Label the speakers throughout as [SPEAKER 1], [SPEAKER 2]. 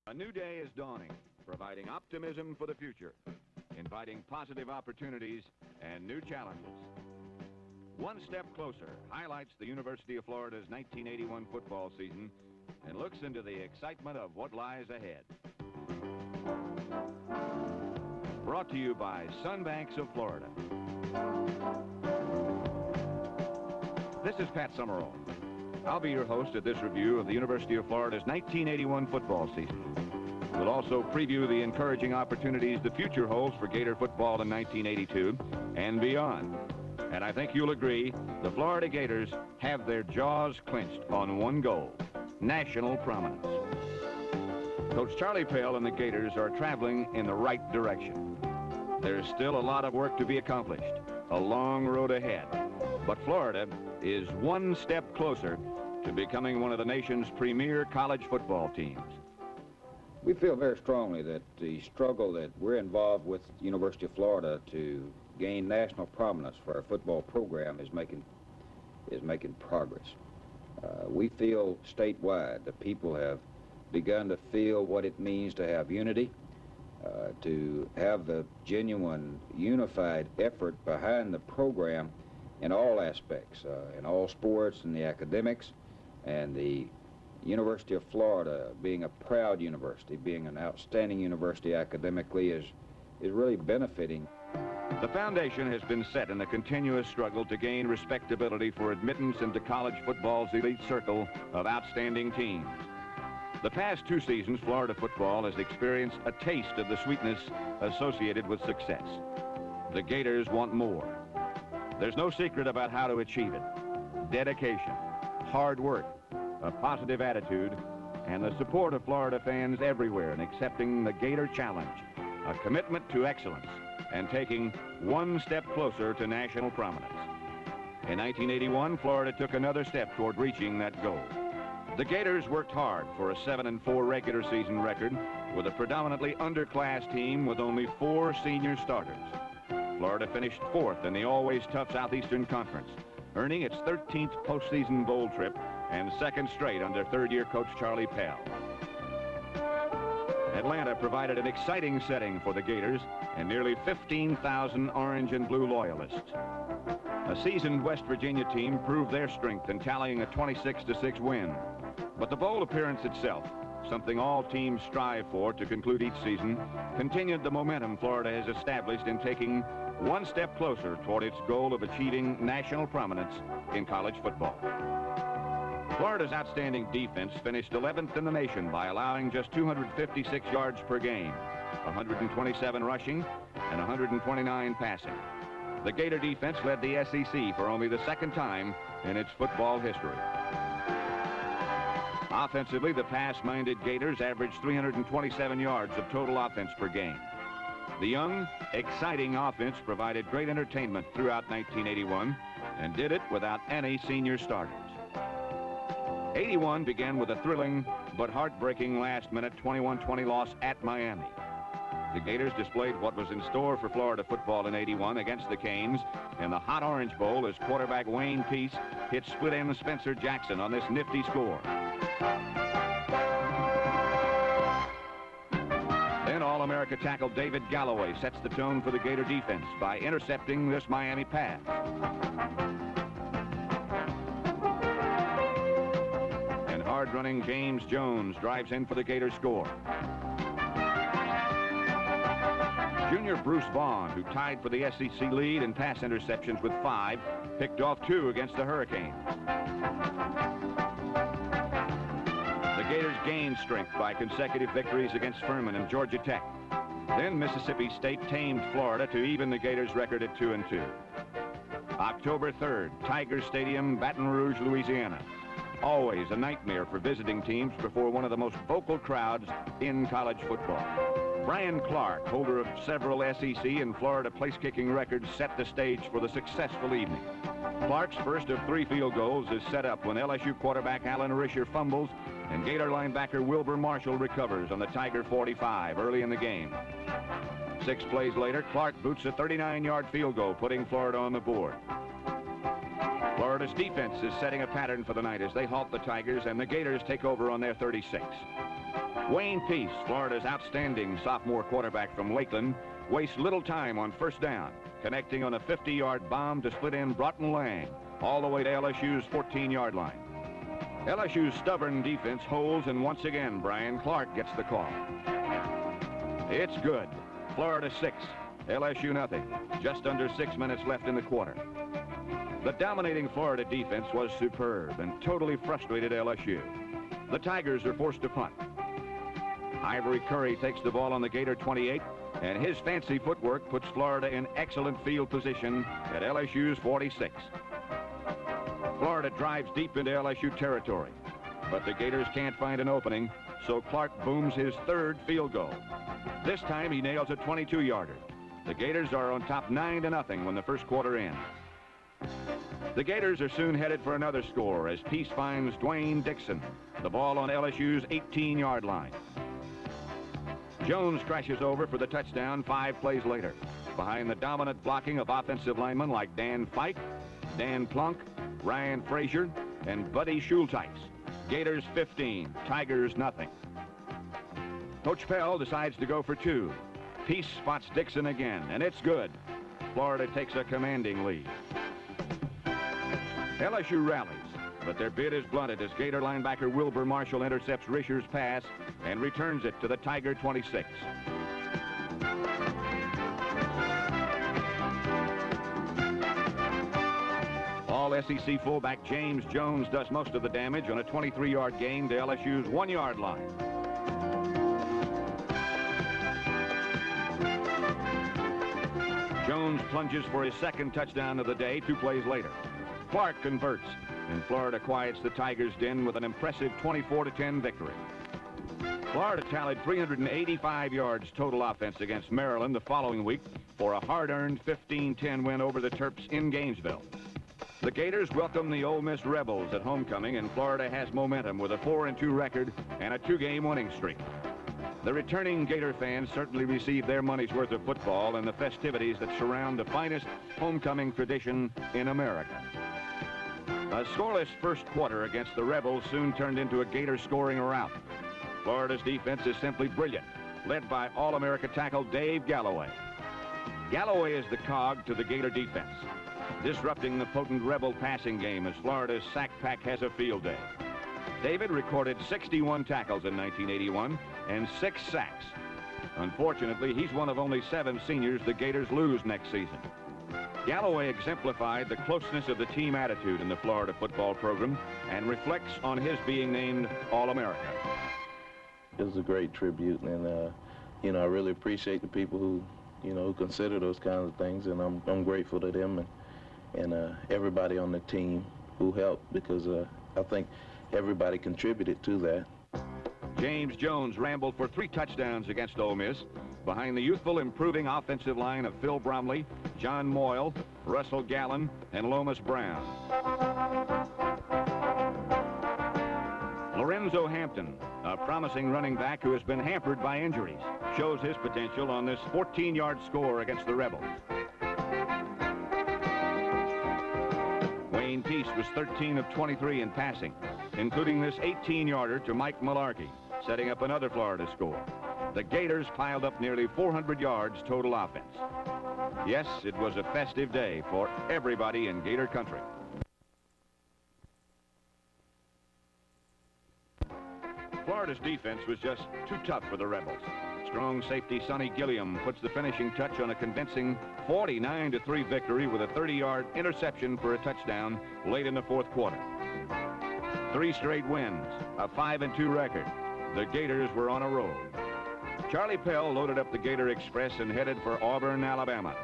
[SPEAKER 1] A new day is dawning, providing optimism for the future, inviting positive opportunities and new challenges. One step closer highlights the University of Florida's 1981 football season and looks into the excitement of what lies ahead. Brought to you by Sunbanks of Florida. This is Pat Summerall. I'll be your host at this review of the University of Florida's 1981 football season. We'll also preview the encouraging opportunities the future holds for Gator football in 1982 and beyond. And I think you'll agree, the Florida Gators have their jaws clenched on one goal: national prominence. Coach Charlie Pell and the Gators are traveling in the right direction. There's still a lot of work to be accomplished, a long road ahead. But Florida is one step closer to becoming one of the nation's premier college football teams.
[SPEAKER 2] We feel very strongly that the struggle that we're involved with the University of Florida to gain national prominence for our football program is making progress. We feel statewide that people have begun to feel what it means to have unity, to have the genuine unified effort behind the program in all aspects, in all sports and the academics, and the University of Florida being a proud university, being an outstanding university academically is really benefiting.
[SPEAKER 1] The foundation has been set in a continuous struggle to gain respectability for admittance into college football's elite circle of outstanding teams. The past two seasons, Florida football has experienced a taste of the sweetness associated with success. The Gators want more. There's no secret about how to achieve it: dedication, hard work, a positive attitude, and the support of Florida fans everywhere in accepting the Gator Challenge, a commitment to excellence and taking one step closer to national prominence. In 1981, Florida took another step toward reaching that goal. The Gators worked hard for a 7-4 regular season record with a predominantly underclass team with only 4 senior starters. Florida finished 4th in the always tough Southeastern Conference, earning its 13th postseason bowl trip and 2nd straight under third-year coach Charlie Pell. Atlanta provided an exciting setting for the Gators and nearly 15,000 orange and blue loyalists. A seasoned West Virginia team proved their strength in tallying a 26-6 win. But the bowl appearance itself, something all teams strive for to conclude each season, continued the momentum Florida has established in taking one step closer toward its goal of achieving national prominence in college football. Florida's outstanding defense finished 11th in the nation by allowing just 256 yards per game, 127 rushing, and 129 passing. The Gator defense led the SEC for only the 2nd time in its football history. Offensively, the pass-minded Gators averaged 327 yards of total offense per game. The young, exciting offense provided great entertainment throughout 1981 and did it without any senior starters. 81 began with a thrilling but heartbreaking last-minute 21-20 loss at Miami. The Gators displayed what was in store for Florida football in 81 against the Canes in the Hot Orange Bowl as quarterback Wayne Peace hit split-end Spencer Jackson on this nifty score. Then All-America tackle David Galloway sets the tone for the Gator defense by intercepting this Miami pass. And hard-running James Jones drives in for the Gator score. Junior Bruce Vaughn, who tied for the SEC lead in pass interceptions with 5, picked off 2 against the Hurricanes. The Gators gained strength by consecutive victories against Furman and Georgia Tech. Then Mississippi State tamed Florida to even the Gators' record at 2-2. October 3rd, Tiger Stadium, Baton Rouge, Louisiana. Always a nightmare for visiting teams before one of the most vocal crowds in college football. Brian Clark, holder of several SEC and Florida place-kicking records, set the stage for the successful evening. Clark's first of 3 field goals is set up when LSU quarterback Alan Risher fumbles and Gator linebacker Wilbur Marshall recovers on the Tiger 45 early in the game. 6 plays later, Clark boots a 39-yard field goal, putting Florida on the board. Florida's defense is setting a pattern for the night as they halt the Tigers, and the Gators take over on their 36. Wayne Peace, Florida's outstanding sophomore quarterback from Lakeland, wastes little time on first down, connecting on a 50-yard bomb to split end Broughton Lang all the way to LSU's 14-yard line. LSU's stubborn defense holds, and once again, Brian Clark gets the call. It's good. Florida 6, LSU nothing. Just under 6 minutes left in the quarter. The dominating Florida defense was superb and totally frustrated LSU. The Tigers are forced to punt. Ivory Curry takes the ball on the Gator 28, and his fancy footwork puts Florida in excellent field position at LSU's 46. Florida drives deep into LSU territory, but the Gators can't find an opening, so Clark booms his third field goal. This time he nails a 22-yarder. The Gators are on top 9-0 when the first quarter ends. The Gators are soon headed for another score as Peace finds Dwayne Dixon, the ball on LSU's 18-yard line. Jones crashes over for the touchdown 5 plays later, behind the dominant blocking of offensive linemen like Dan Fike, Dan Plunk, Ryan Frazier, and Buddy Schulteis. Gators 15, Tigers nothing. Coach Pell decides to go for 2. Peace spots Dixon again, and it's good. Florida takes a commanding lead. LSU rallies, but their bid is blunted as Gator linebacker Wilbur Marshall intercepts Risher's pass and returns it to the Tiger 26. All SEC fullback James Jones does most of the damage on a 23-yard gain to LSU's 1-yard line. Jones plunges for his second touchdown of the day 2 plays later. Clark converts, and Florida quiets the Tigers' den with an impressive 24-10 victory. Florida tallied 385 yards total offense against Maryland the following week for a hard-earned 15-10 win over the Terps in Gainesville. The Gators welcome the Ole Miss Rebels at homecoming, and Florida has momentum with a 4-2 record and a 2-game winning streak. The returning Gator fans certainly received their money's worth of football and the festivities that surround the finest homecoming tradition in America. A scoreless first quarter against the Rebels soon turned into a Gator scoring rout. Florida's defense is simply brilliant, led by All-America tackle Dave Galloway. Galloway is the cog to the Gator defense, disrupting the potent Rebel passing game as Florida's sack pack has a field day. David recorded 61 tackles in 1981 and 6 sacks. Unfortunately, he's one of only 7 seniors the Gators lose next season. Galloway exemplified the closeness of the team attitude in the Florida football program and reflects on his being named All-America.
[SPEAKER 3] It was a great tribute, and you know, I really appreciate the people who, you know, consider those kinds of things, and I'm grateful to them and everybody on the team who helped, because I think everybody contributed to that.
[SPEAKER 1] James Jones rambled for 3 touchdowns against Ole Miss, behind the youthful improving offensive line of Phil Bromley, John Moyle, Russell Gallen, and Lomas Brown. Lorenzo Hampton, a promising running back who has been hampered by injuries, shows his potential on this 14-yard score against the Rebels. Wayne Peace was 13 of 23 in passing, including this 18-yarder to Mike Malarkey, setting up another Florida score. The Gators piled up nearly 400 yards total offense. Yes, it was a festive day for everybody in Gator country. Florida's defense was just too tough for the Rebels. Strong safety Sonny Gilliam puts the finishing touch on a convincing 49-3 victory with a 30-yard interception for a touchdown late in the fourth quarter. 3 straight wins, a 5-2 record. The Gators were on a roll. Charlie Pell loaded up the Gator Express and headed for Auburn, Alabama.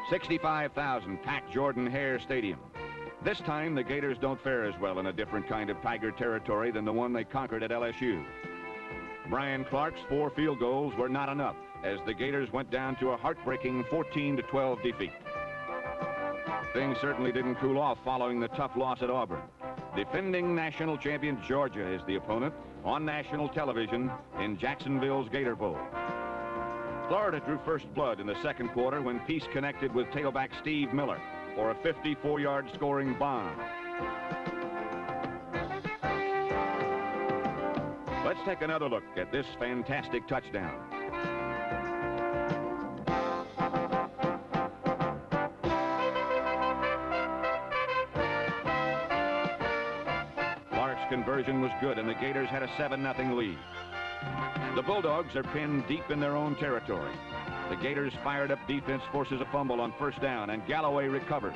[SPEAKER 1] 65,000 packed Jordan-Hare Stadium. This time, the Gators don't fare as well in a different kind of Tiger territory than the one they conquered at LSU. Brian Clark's 4 field goals were not enough as the Gators went down to a heartbreaking 14-12 defeat. Things certainly didn't cool off following the tough loss at Auburn. Defending national champion Georgia is the opponent on national television in Jacksonville's Gator Bowl. Florida drew first blood in the second quarter when Peace connected with tailback Steve Miller for a 54-yard scoring bomb. Let's take another look at this fantastic touchdown. Clark's conversion was good, and the Gators had a 7-0 lead. The Bulldogs are pinned deep in their own territory. The Gators' fired-up defense forces a fumble on first down, and Galloway recovers.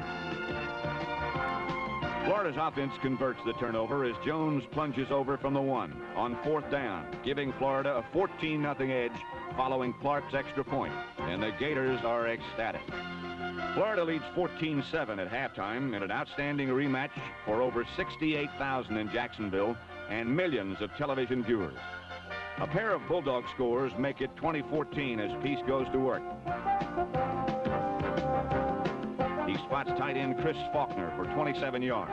[SPEAKER 1] Florida's offense converts the turnover as Jones plunges over from the 1 on fourth down, giving Florida a 14-0 edge following Clark's extra point, and the Gators are ecstatic. Florida leads 14-7 at halftime in an outstanding rematch for over 68,000 in Jacksonville and millions of television viewers. A pair of Bulldog scores make it 2014 as Peace goes to work. He spots tight end Chris Faulkner for 27 yards.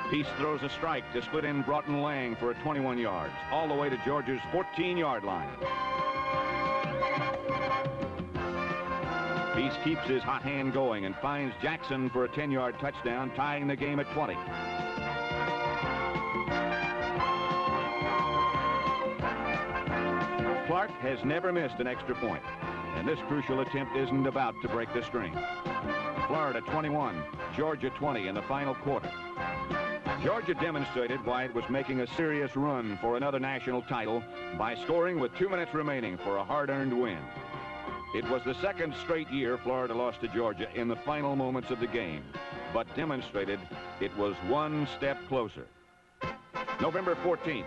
[SPEAKER 1] Peace throws a strike to split in Broughton Lang for 21 yards, all the way to Georgia's 14-yard line. Peace keeps his hot hand going and finds Jackson for a 10-yard touchdown, tying the game at 20. Clark has never missed an extra point, and this crucial attempt isn't about to break the string. Florida 21, Georgia 20 in the final quarter. Georgia demonstrated why it was making a serious run for another national title by scoring with 2 minutes remaining for a hard-earned win. It was the second straight year Florida lost to Georgia in the final moments of the game, but demonstrated it was one step closer. November 14th,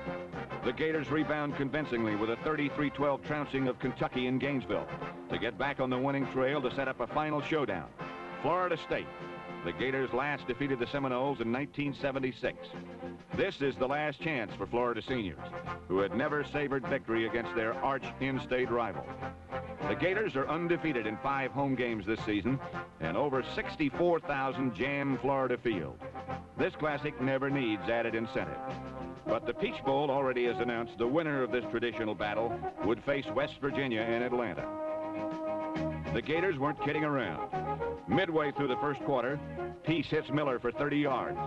[SPEAKER 1] the Gators rebound convincingly with a 33-12 trouncing of Kentucky in Gainesville to get back on the winning trail to set up a final showdown. Florida State. The Gators last defeated the Seminoles in 1976. This is the last chance for Florida seniors, who had never savored victory against their arch in-state rival. The Gators are undefeated in 5 home games this season, and over 64,000 jam Florida Field. This classic never needs added incentive. But the Peach Bowl already has announced the winner of this traditional battle would face West Virginia in Atlanta. The Gators weren't kidding around. Midway through the first quarter, Peace hits Miller for 30 yards.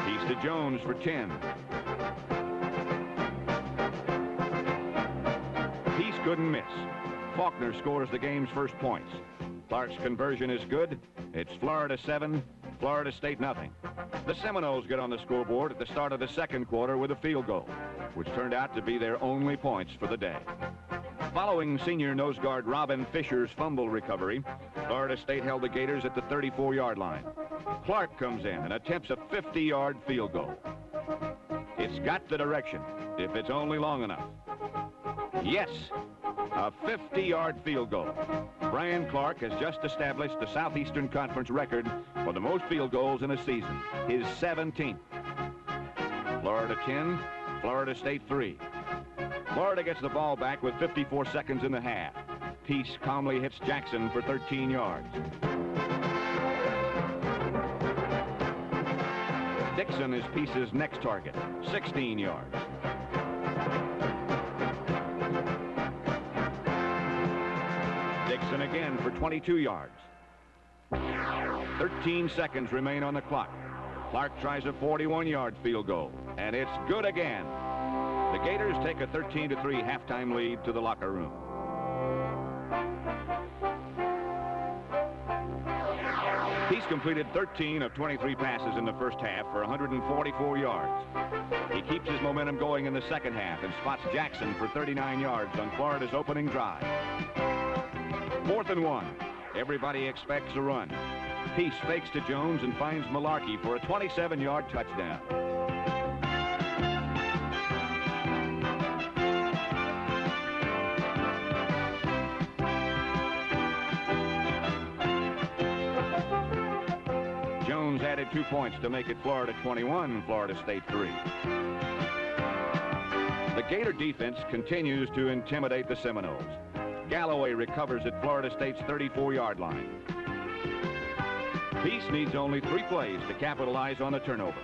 [SPEAKER 1] Peace to Jones for 10. Peace couldn't miss. Faulkner scores the game's first points. Clark's conversion is good. It's Florida 7, Florida State nothing. The Seminoles get on the scoreboard at the start of the second quarter with a field goal, which turned out to be their only points for the day. Following senior nose guard Robin Fisher's fumble recovery, Florida State held the Gators at the 34-yard line. Clark comes in and attempts a 50-yard field goal. It's got the direction, if it's only long enough. Yes, a 50-yard field goal. Brian Clark has just established the Southeastern Conference record for the most field goals in a season, his 17th. Florida 10, Florida State 3. Florida gets the ball back with 54 seconds in the half. Peace calmly hits Jackson for 13 yards. Dixon is Peace's next target, 16 yards. Dixon again for 22 yards. 13 seconds remain on the clock. Clark tries a 41-yard field goal, and it's good again. The Gators take a 13-3 halftime lead to the locker room. Peace completed 13 of 23 passes in the first half for 144 yards. He keeps his momentum going in the second half and spots Jackson for 39 yards on Florida's opening drive. 4th and 1. Everybody expects a run. Peace fakes to Jones and finds Malarkey for a 27-yard touchdown. Jones added 2 points to make it Florida 21, Florida State 3. The Gator defense continues to intimidate the Seminoles. Galloway recovers at Florida State's 34-yard line. Peace needs only 3 plays to capitalize on a turnover.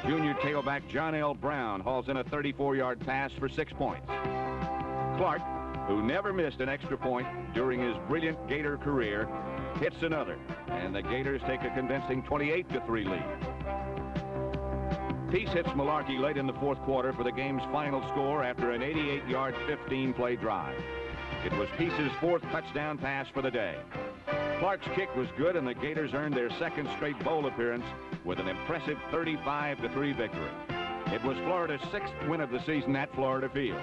[SPEAKER 1] Junior tailback John L. Brown hauls in a 34-yard pass for 6 points. Clark, who never missed an extra point during his brilliant Gator career, hits another, and the Gators take a convincing 28-3 lead. Peace hits Malarkey late in the 4th quarter for the game's final score after an 88-yard, 15-play drive. It was Peace's 4th touchdown pass for the day. Clark's kick was good, and the Gators earned their 2nd straight bowl appearance with an impressive 35-3 victory. It was Florida's 6th win of the season at Florida Field.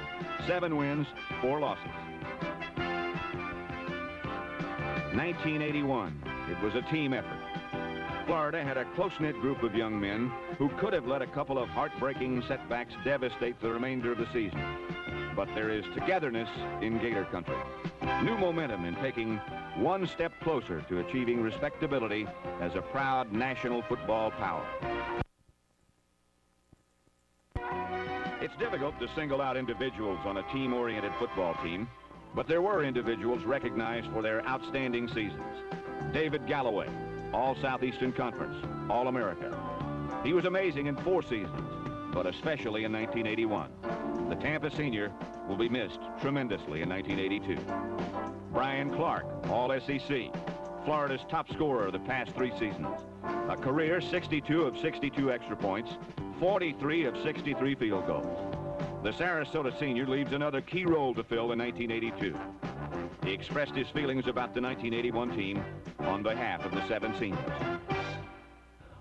[SPEAKER 1] 7 wins, 4 losses. 1981, it was a team effort. Florida had a close-knit group of young men who could have let a couple of heartbreaking setbacks devastate the remainder of the season. But there is togetherness in Gator country. New momentum in taking one step closer to achieving respectability as a proud national football power. It's difficult to single out individuals on a team-oriented football team, but there were individuals recognized for their outstanding seasons. David Galloway, All-Southeastern Conference, All-America. He was amazing in 4 seasons, but especially in 1981. The Tampa senior will be missed tremendously in 1982. Brian Clark, All-SEC, Florida's top scorer of the past 3 seasons. A career 62 of 62 extra points, 43 of 63 field goals. The Sarasota senior leaves another key role to fill in 1982. He expressed his feelings about the 1981 team on behalf of the 7 seniors.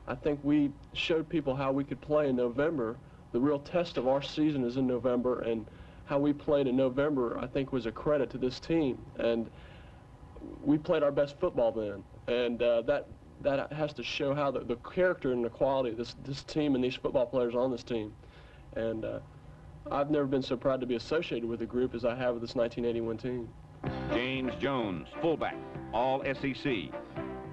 [SPEAKER 4] I think we showed people how we could play in November. The real test of our season is in November, and how we played in November, I think, was a credit to this team. And we played our best football then. And that has to show how the character and the quality of this team and these football players on this team. And I've never been so proud to be associated with a group as I have with this 1981 team.
[SPEAKER 1] James Jones, fullback, All-SEC.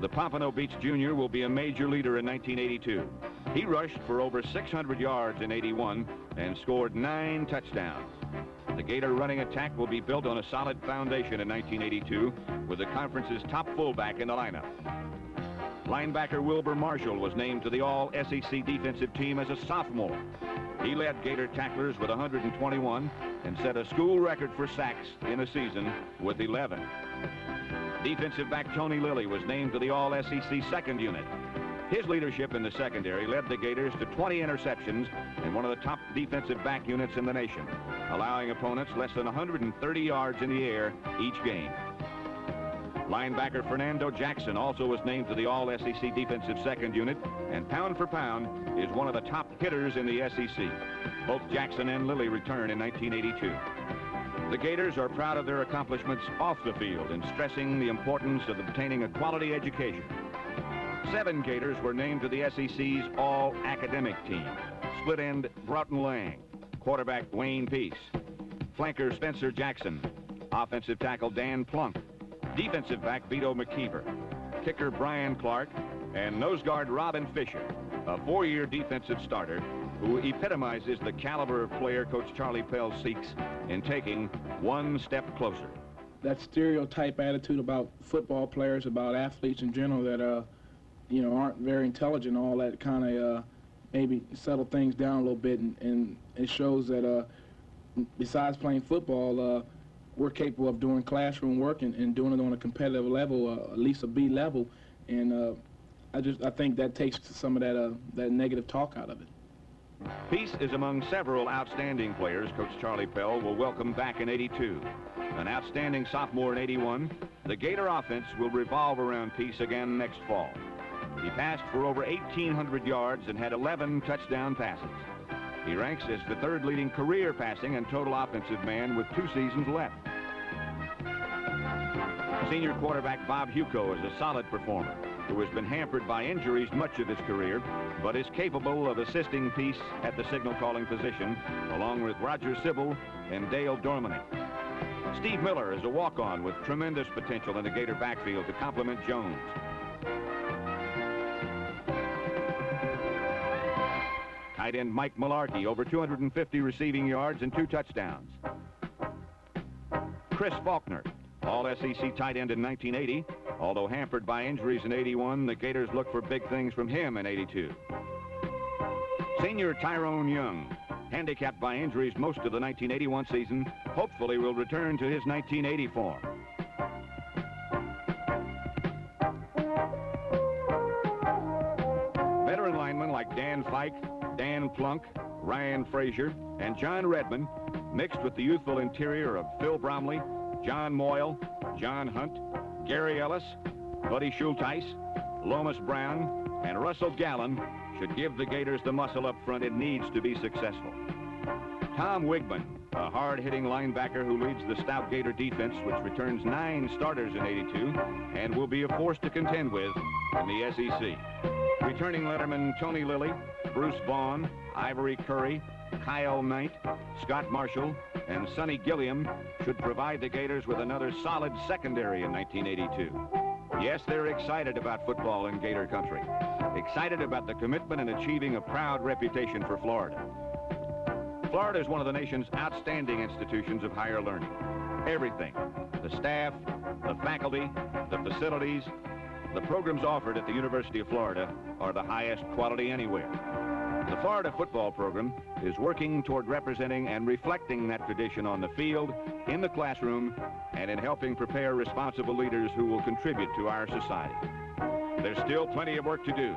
[SPEAKER 1] The Pompano Beach junior will be a major leader in 1982. He rushed for over 600 yards in 81 and scored 9 touchdowns. The Gator running attack will be built on a solid foundation in 1982 with the conference's top fullback in the lineup. Linebacker Wilbur Marshall was named to the All-SEC defensive team as a sophomore. He led Gator tacklers with 121 and set a school record for sacks in a season with 11. Defensive back Tony Lilly was named to the All-SEC second unit. His leadership in the secondary led the Gators to 20 interceptions and one of the top defensive back units in the nation, allowing opponents less than 130 yards in the air each game. Linebacker Fernando Jackson also was named to the All-SEC defensive second unit, and pound for pound is one of the top hitters in the SEC. Both Jackson and Lilly return in 1982. The Gators are proud of their accomplishments off the field and stressing the importance of obtaining a quality education. 7 Gators were named to the SEC's all-academic team. Split end Broughton Lang, quarterback Wayne Peace, flanker Spencer Jackson, offensive tackle Dan Plunk, defensive back Vito McKeever, kicker Brian Clark, and nose guard Robin Fisher, a 4-year defensive starter who epitomizes the caliber of player Coach Charlie Pell seeks in taking one step closer.
[SPEAKER 5] That stereotype attitude about football players, about athletes in general that, you know, aren't very intelligent, all that kind of maybe settle things down a little bit, and it shows that besides playing football, we're capable of doing classroom work and doing it on a competitive level, at least a B level, and I think that takes some of that negative talk out of it.
[SPEAKER 1] Peace is among several outstanding players Coach Charlie Pell will welcome back in 82. An outstanding sophomore in 81, the Gator offense will revolve around Peace again next fall. He passed for over 1,800 yards and had 11 touchdown passes. He ranks as the 3rd leading career passing and total offensive man with 2 seasons left. Senior quarterback Bob Huco is a solid performer who has been hampered by injuries much of his career, but is capable of assisting Peace at the signal calling position, along with Roger Sybil and Dale Dormany. Steve Miller is a walk-on with tremendous potential in the Gator backfield to complement Jones. Tight end Mike Malarkey, over 250 receiving yards and 2 touchdowns. Chris Faulkner, All-SEC tight end in 1980. Although hampered by injuries in 81, the Gators look for big things from him in 82. Senior Tyrone Young, handicapped by injuries most of the 1981 season, hopefully will return to his 1980 form. Veteran linemen like Dan Fike, Dan Plunk, Ryan Frazier, and John Redmond, mixed with the youthful interior of Phil Bromley, John Moyle, John Hunt, Gary Ellis, Buddy Schulteis, Lomas Brown, and Russell Gallen, should give the Gators the muscle up front it needs to be successful. Tom Wigman, a hard-hitting linebacker who leads the stout Gator defense, which returns 9 starters in 82 and will be a force to contend with in the SEC. Returning letterman Tony Lilly, Bruce Vaughn, Ivory Curry, Kyle Knight, Scott Marshall, and Sonny Gilliam should provide the Gators with another solid secondary in 1982. Yes, they're excited about football in Gator country. Excited about the commitment and achieving a proud reputation for Florida. Florida is one of the nation's outstanding institutions of higher learning. Everything, the staff, the faculty, the facilities, the programs offered at the University of Florida are the highest quality anywhere. The Florida football program is working toward representing and reflecting that tradition on the field, in the classroom, and in helping prepare responsible leaders who will contribute to our society. There's still plenty of work to do.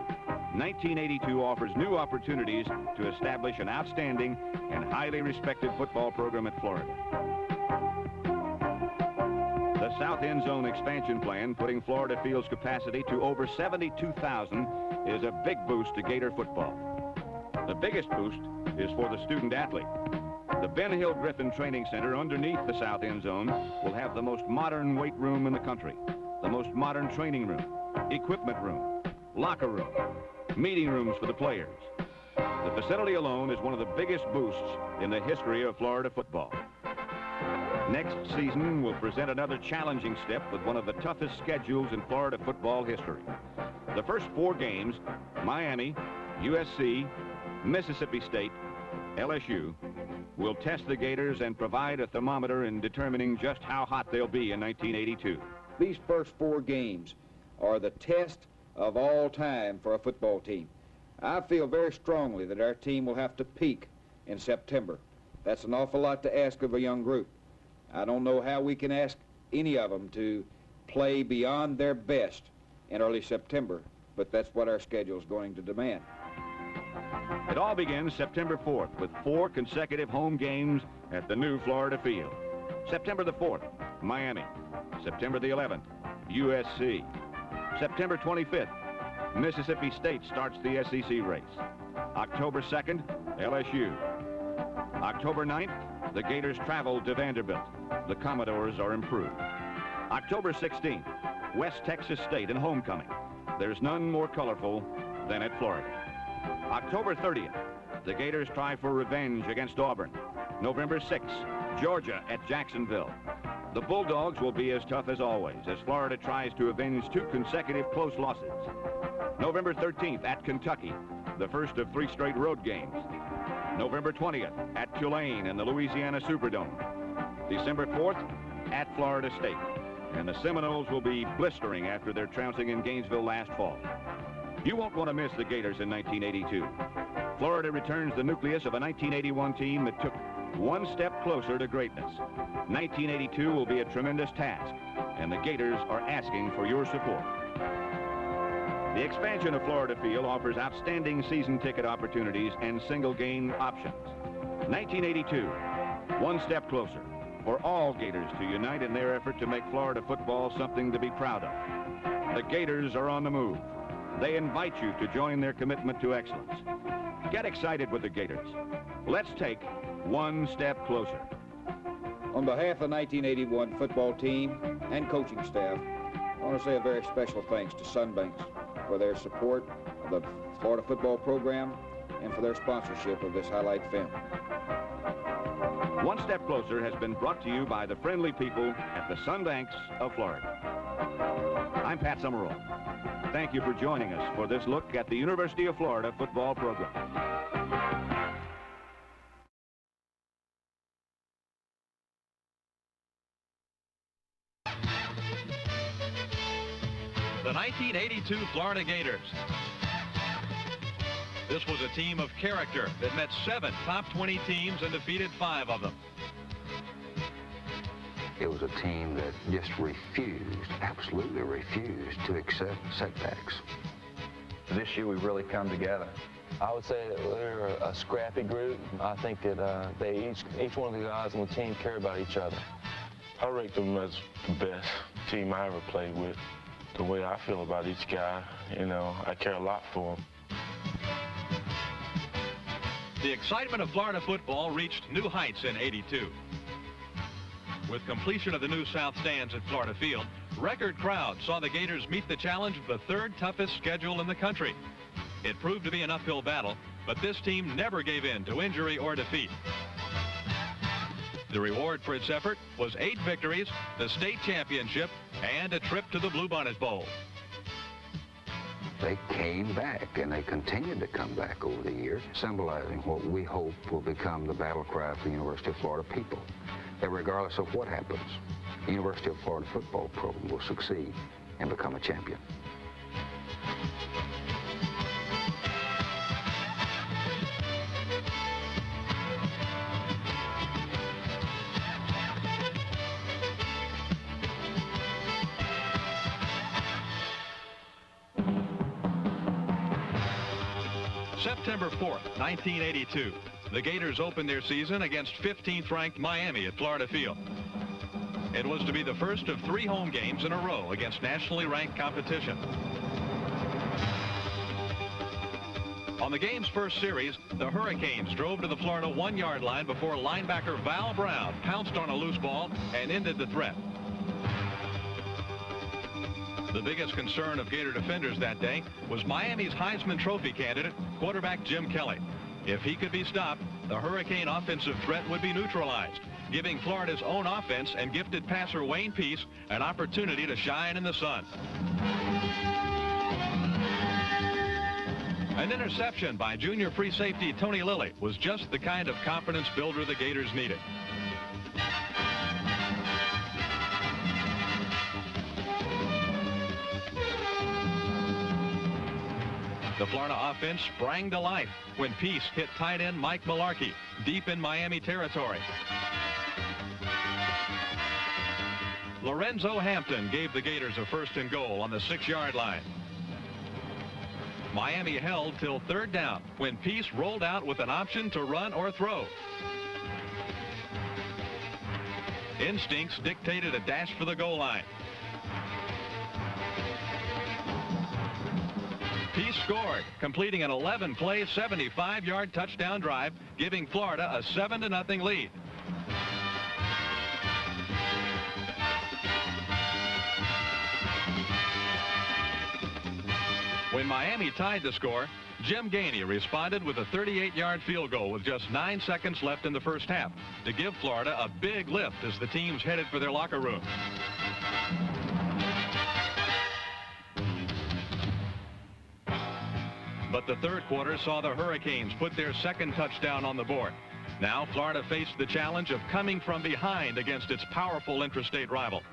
[SPEAKER 1] 1982 offers new opportunities to establish an outstanding and highly respected football program at Florida. The South End Zone expansion plan, putting Florida Field's capacity to over 72,000, is a big boost to Gator football. The biggest boost is for the student athlete. The Ben Hill Griffin Training Center underneath the South End Zone will have the most modern weight room in the country, the most modern training room, equipment room, locker room, meeting rooms for the players. The facility alone is one of the biggest boosts in the history of Florida football. Next season will present another challenging step with one of the toughest schedules in Florida football history. The first 4 games, Miami, USC, Mississippi State, LSU, will test the Gators and provide a thermometer in determining just how hot they'll be in 1982.
[SPEAKER 2] These first 4 games are the test of all time for a football team. I feel very strongly that our team will have to peak in September. That's an awful lot to ask of a young group. I don't know how we can ask any of them to play beyond their best in early September, but that's what our schedule is going to demand.
[SPEAKER 1] It all begins September 4th with 4 consecutive home games at the new Florida Field. September the 4th, Miami. September the 11th, USC. September 25th, Mississippi State starts the SEC race. October 2nd, LSU. October 9th, the Gators travel to Vanderbilt. The Commodores are improved. October 16th, West Texas State in homecoming. There's none more colorful than at Florida. October 30th, the Gators try for revenge against Auburn. November 6th, Georgia at Jacksonville. The Bulldogs will be as tough as always as Florida tries to avenge 2 consecutive close losses. November 13th at Kentucky, the first of 3 straight road games. November 20th at Tulane in the Louisiana Superdome. December 4th at Florida State. And the Seminoles will be blistering after their trouncing in Gainesville last fall. You won't want to miss the Gators in 1982. Florida returns the nucleus of a 1981 team that took 1 step closer to greatness. 1982 will be a tremendous task, and the Gators are asking for your support. The expansion of Florida Field offers outstanding season ticket opportunities and single-game options. 1982, 1 step closer for all Gators to unite in their effort to make Florida football something to be proud of. The Gators are on the move. They invite you to join their commitment to excellence. Get excited with the Gators. Let's take 1 step closer.
[SPEAKER 2] On behalf of the 1981 football team and coaching staff, I want to say a very special thanks to Sunbanks for their support of the Florida football program and for their sponsorship of this highlight film.
[SPEAKER 1] 1 Step Closer has been brought to you by the friendly people at the Sunbanks of Florida. I'm Pat Summerall. Thank you for joining us for this look at the University of Florida football program.
[SPEAKER 6] the 1982 Florida Gators. This was a team of character that met 7 top 20 teams and defeated 5 of them.
[SPEAKER 7] It was a team that just refused, absolutely refused to accept setbacks.
[SPEAKER 8] This year we've really come together.
[SPEAKER 9] I would say that we're a scrappy group. I think that each one of the guys on the team care about each other.
[SPEAKER 10] I rate them as the best team I ever played with. The way I feel about each guy, you know, I care a lot for them.
[SPEAKER 6] The excitement of Florida football reached new heights in '82. With completion of the new South Stands at Florida Field, record crowds saw the Gators meet the challenge of the 3rd toughest schedule in the country. It proved to be an uphill battle, but this team never gave in to injury or defeat. The reward for its effort was 8 victories, the state championship, and a trip to the Bluebonnet Bowl.
[SPEAKER 7] They came back, and they continued to come back over the years, symbolizing what we hope will become the battle cry for the University of Florida people. That regardless of what happens, the University of Florida football program will succeed and become a champion.
[SPEAKER 6] September 4th, 1982, the Gators opened their season against 15th-ranked Miami at Florida Field. It was to be the first of 3 home games in a row against nationally ranked competition. On the game's first series, the Hurricanes drove to the Florida 1-yard line before linebacker Val Brown pounced on a loose ball and ended the threat. The biggest concern of Gator defenders that day was Miami's Heisman Trophy candidate, quarterback Jim Kelly. If he could be stopped, the Hurricane offensive threat would be neutralized, giving Florida's own offense and gifted passer Wayne Peace an opportunity to shine in the sun. An interception by junior free safety Tony Lilly was just the kind of confidence builder the Gators needed. The Florida offense sprang to life when Peace hit tight end Mike Malarkey deep in Miami territory. Lorenzo Hampton gave the Gators a 1st and goal on the 6-yard line. Miami held till 3rd down when Peace rolled out with an option to run or throw. Instincts dictated a dash for the goal line. Peace scored, completing an 11-play, 75-yard touchdown drive, giving Florida a 7-0 lead. When Miami tied the score, Jim Gainey responded with a 38-yard field goal with just 9 seconds left in the first half to give Florida a big lift as the teams headed for their locker room. But the 3rd quarter saw the Hurricanes put their 2nd touchdown on the board. Now Florida faced the challenge of coming from behind against its powerful intrastate rival.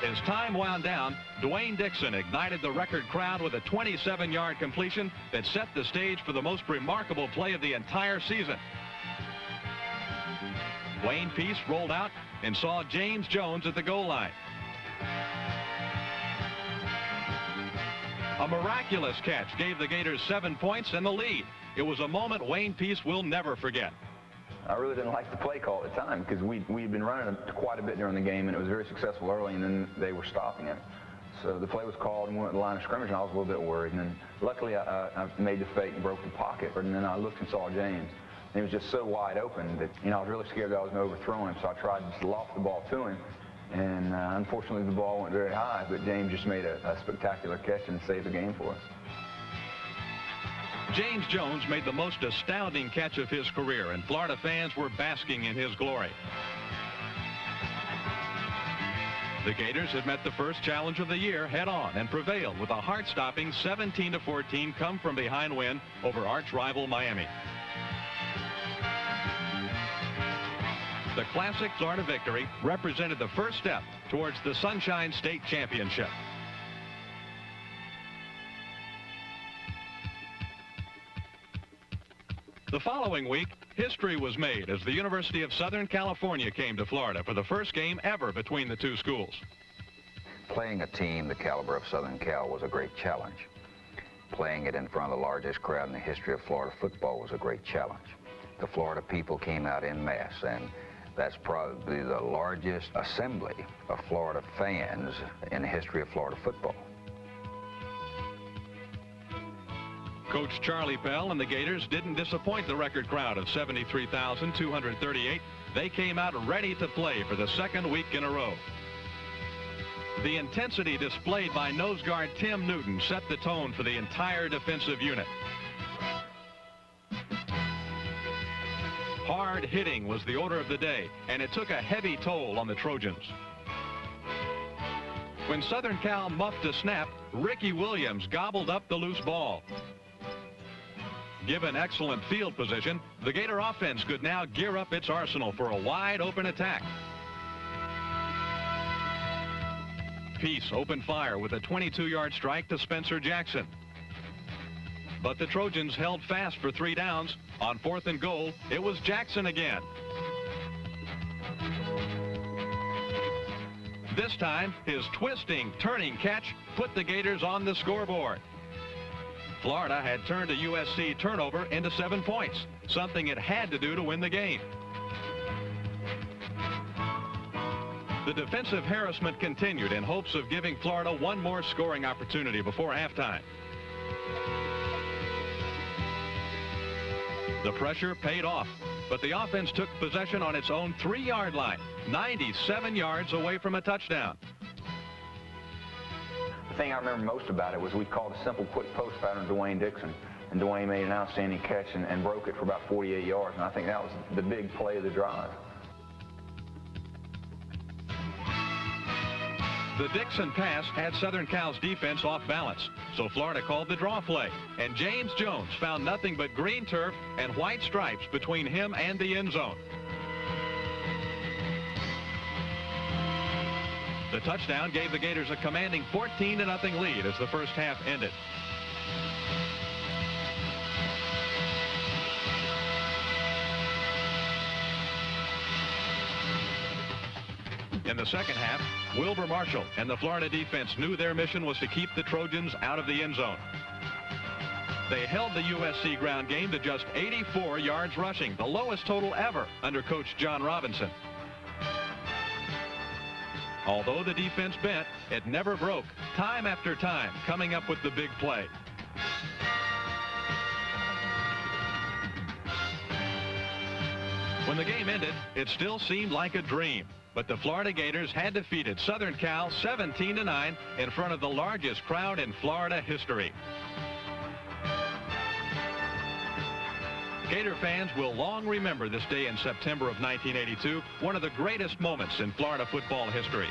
[SPEAKER 6] As time wound down, Dwayne Dixon ignited the record crowd with a 27-yard completion that set the stage for the most remarkable play of the entire season. Wayne Peace rolled out and saw James Jones at the goal line. A miraculous catch gave the Gators 7 points and the lead. It was a moment Wayne Peace will never forget.
[SPEAKER 8] I really didn't like the play call at the time because we'd been running quite a bit during the game, and it was very successful early, and then they were stopping it. So the play was called and we went to the line of scrimmage, and I was a little bit worried. And then luckily I made the fake and broke the pocket, and then I looked and saw James. And he was just so wide open that, you know, I was really scared that I was going to overthrow him, so I tried to loft the ball to him. And unfortunately, the ball went very high, but James just made a spectacular catch and saved the game for us.
[SPEAKER 6] James Jones made the most astounding catch of his career, and Florida fans were basking in his glory. The Gators had met the first challenge of the year head-on and prevailed with a heart-stopping 17-14 come-from-behind win over arch-rival Miami. The classic Florida victory represented the first step towards the Sunshine State Championship. The following week, history was made as the University of Southern California came to Florida for the first game ever between the two schools.
[SPEAKER 7] Playing a team the caliber of Southern Cal was a great challenge. Playing it in front of the largest crowd in the history of Florida football was a great challenge. The Florida people came out en masse, and that's probably the largest assembly of Florida fans in the history of Florida football.
[SPEAKER 6] Coach Charlie Pell and the Gators didn't disappoint the record crowd of 73,238. They came out ready to play for the second week in a row. The intensity displayed by nose guard Tim Newton set the tone for the entire defensive unit. Hard hitting was the order of the day, and it took a heavy toll on the Trojans. When Southern Cal muffed a snap, Ricky Williams gobbled up the loose ball. Given excellent field position, the Gator offense could now gear up its arsenal for a wide-open attack. Peace opened fire with a 22-yard strike to Spencer Jackson. But the Trojans held fast for 3 downs. On 4th and goal, it was Jackson again. This time, his twisting, turning catch put the Gators on the scoreboard. Florida had turned a USC turnover into 7 points, something it had to do to win the game. The defensive harassment continued in hopes of giving Florida one more scoring opportunity before halftime. The pressure paid off, but the offense took possession on its own 3-yard line, 97 yards away from a touchdown.
[SPEAKER 8] The thing I remember most about it was we called a simple quick post pattern to Dwayne Dixon, and Dwayne made an outstanding catch and broke it for about 48 yards, and I think that was the big play of the drive.
[SPEAKER 6] The Dixon pass had Southern Cal's defense off balance, so Florida called the draw play, and James Jones found nothing but green turf and white stripes between him and the end zone. The touchdown gave the Gators a commanding 14-0 lead as the first half ended. In the second half, Wilbur Marshall and the Florida defense knew their mission was to keep the Trojans out of the end zone. They held the USC ground game to just 84 yards rushing, the lowest total ever under Coach John Robinson. Although the defense bent, it never broke, time after time, coming up with the big play. When the game ended, it still seemed like a dream. But the Florida Gators had defeated Southern Cal 17-9 in front of the largest crowd in Florida history. Gator fans will long remember this day in September of 1982, one of the greatest moments in Florida football history.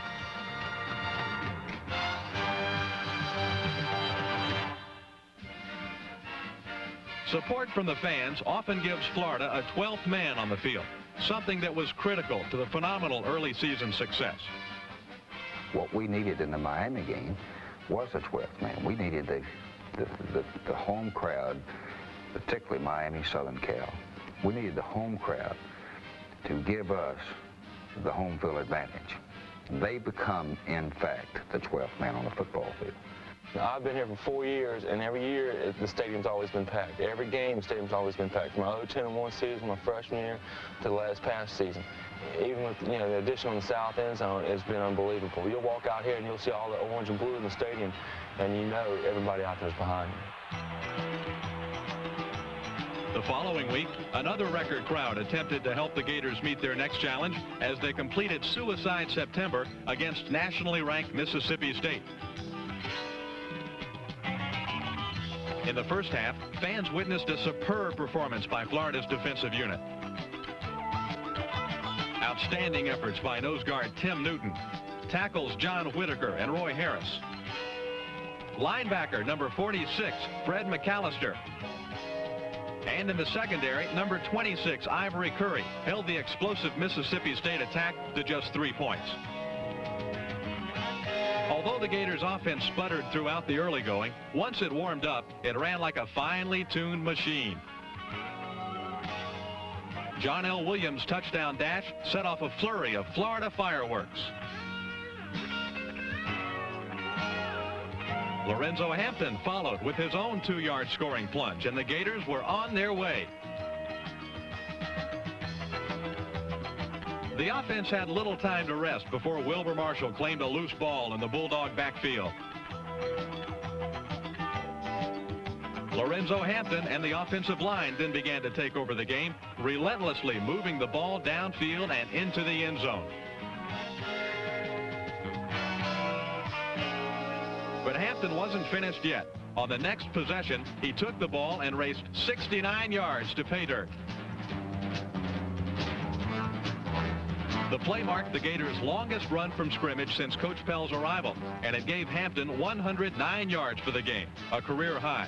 [SPEAKER 6] Support from the fans often gives Florida a 12th man on the field, something that was critical to the phenomenal early season success.
[SPEAKER 7] What we needed in the Miami game was a 12th man. We needed the home crowd, particularly Miami, Southern Cal. We needed the home crowd to give us the home field advantage. They become, in fact, the 12th man on the football field.
[SPEAKER 9] I've been here for 4 years, and every year the stadium's always been packed. Every game, the stadium's always been packed. From my 0-10-1 season, my freshman year, to the last past season. Even with the addition on the south end zone, it's been unbelievable. You'll walk out here and you'll see all the orange and blue in the stadium, and you know everybody out there's behind you.
[SPEAKER 6] The following week, another record crowd attempted to help the Gators meet their next challenge as they completed Suicide September against nationally ranked Mississippi State. In the first half, fans witnessed a superb performance by Florida's defensive unit. Outstanding efforts by nose guard Tim Newton, tackles John Whitaker and Roy Harris. Linebacker number 46, Fred McAllister. And in the secondary, number 26, Ivory Curry, held the explosive Mississippi State attack to just 3 points. Although the Gators' offense sputtered throughout the early going, once it warmed up, it ran like a finely tuned machine. John L. Williams' touchdown dash set off a flurry of Florida fireworks. Lorenzo Hampton followed with his own 2-yard scoring plunge, and the Gators were on their way. The offense had little time to rest before Wilbur Marshall claimed a loose ball in the Bulldog backfield. Lorenzo Hampton and the offensive line then began to take over the game, relentlessly moving the ball downfield and into the end zone. But Hampton wasn't finished yet. On the next possession, he took the ball and raced 69 yards to pay dirt. The play marked the Gators' longest run from scrimmage since Coach Pell's arrival, and it gave Hampton 109 yards for the game, a career high.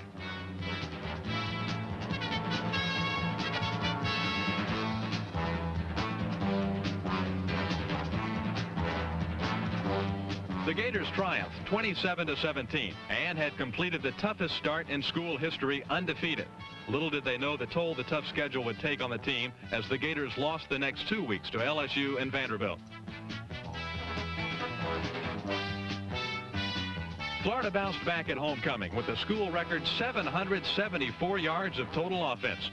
[SPEAKER 6] The Gators triumphed 27-17 and had completed the toughest start in school history undefeated. Little did they know the toll the tough schedule would take on the team as the Gators lost the next 2 weeks to LSU and Vanderbilt. Florida bounced back at homecoming with a school record 774 yards of total offense.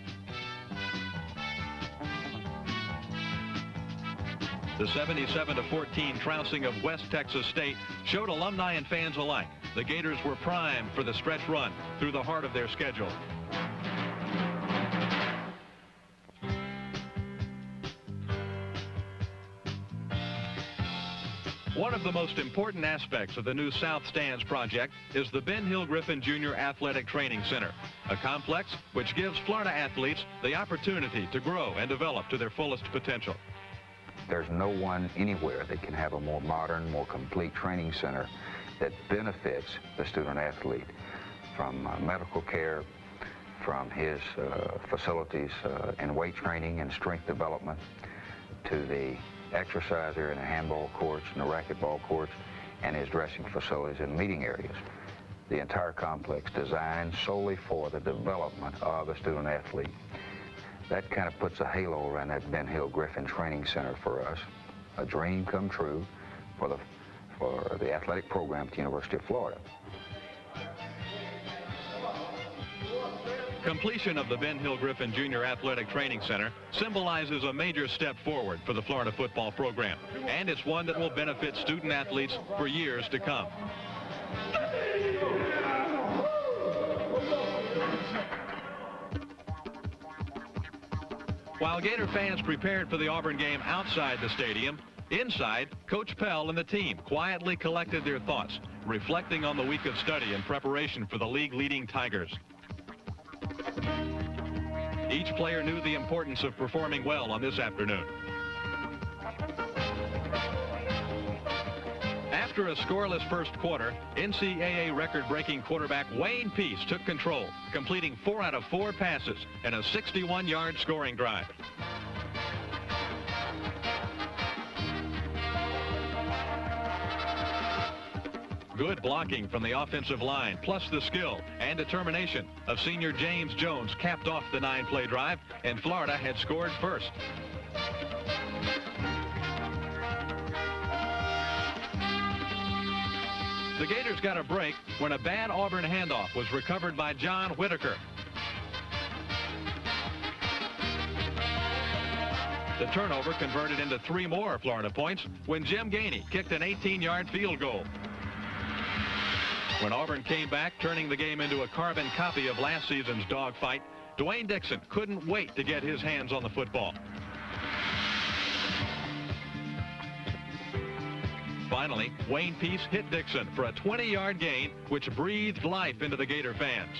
[SPEAKER 6] The 77-14 trouncing of West Texas State showed alumni and fans alike the Gators were primed for the stretch run through the heart of their schedule. One of the most important aspects of the new South Stands project is the Ben Hill Griffin Jr. Athletic Training Center, a complex which gives Florida athletes the opportunity to grow and develop to their fullest potential.
[SPEAKER 7] There's no one anywhere that can have a more modern, more complete training center that benefits the student athlete, from medical care, from his facilities in weight training and strength development, to the exercise area and the handball courts and the racquetball courts, and his dressing facilities and meeting areas. The entire complex designed solely for the development of the student athlete. That kind of puts a halo around that Ben Hill Griffin Training Center for us, a dream come true for the athletic program at the University of Florida.
[SPEAKER 6] Completion of the Ben Hill Griffin Jr. Athletic Training Center symbolizes a major step forward for the Florida football program, and it's one that will benefit student athletes for years to come. While Gator fans prepared for the Auburn game outside the stadium, inside, Coach Pell and the team quietly collected their thoughts, reflecting on the week of study and preparation for the league-leading Tigers. Each player knew the importance of performing well on this afternoon. After a scoreless first quarter, NCAA record-breaking quarterback Wayne Peace took control, completing 4 out of 4 passes and a 61-yard scoring drive. Good blocking from the offensive line, plus the skill and determination of senior James Jones capped off the 9-play drive, and Florida had scored first. The Gators got a break when a bad Auburn handoff was recovered by John Whitaker. The turnover converted into 3 more Florida points when Jim Gainey kicked an 18-yard field goal. When Auburn came back, turning the game into a carbon copy of last season's dogfight, Dwayne Dixon couldn't wait to get his hands on the football. Finally, Wayne Peace hit Dixon for a 20-yard gain, which breathed life into the Gator fans.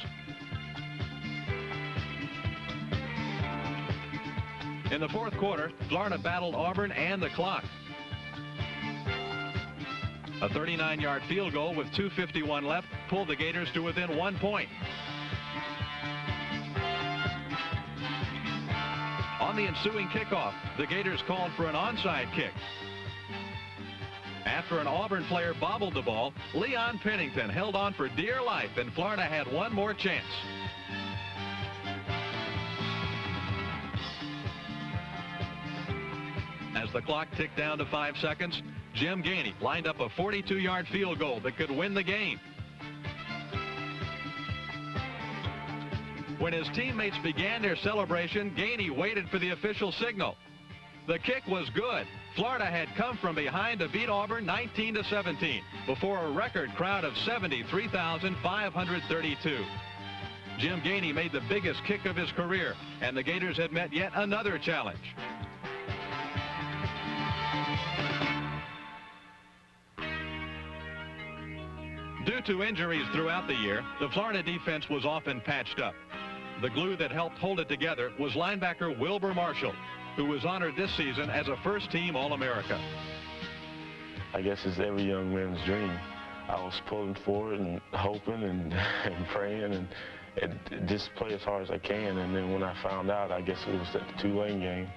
[SPEAKER 6] In the fourth quarter, Florida battled Auburn and the clock. A 39-yard field goal with 2:51 left pulled the Gators to within 1 point. On the ensuing kickoff, the Gators called for an onside kick. After an Auburn player bobbled the ball, Leon Pennington held on for dear life, and Florida had one more chance. As the clock ticked down to 5 seconds, Jim Gainey lined up a 42-yard field goal that could win the game. When his teammates began their celebration, Gainey waited for the official signal. The kick was good. Florida had come from behind to beat Auburn 19-17 before a record crowd of 73,532. Jim Gainey made the biggest kick of his career, and the Gators had met yet another challenge. Due to injuries throughout the year, the Florida defense was often patched up. The glue that helped hold it together was linebacker Wilbur Marshall, who was honored this season as a first-team All-America.
[SPEAKER 10] I guess it's every young man's dream. I was pulling for it and hoping and praying and just play as hard as I can. And then when I found out, I guess it was at the Tulane game.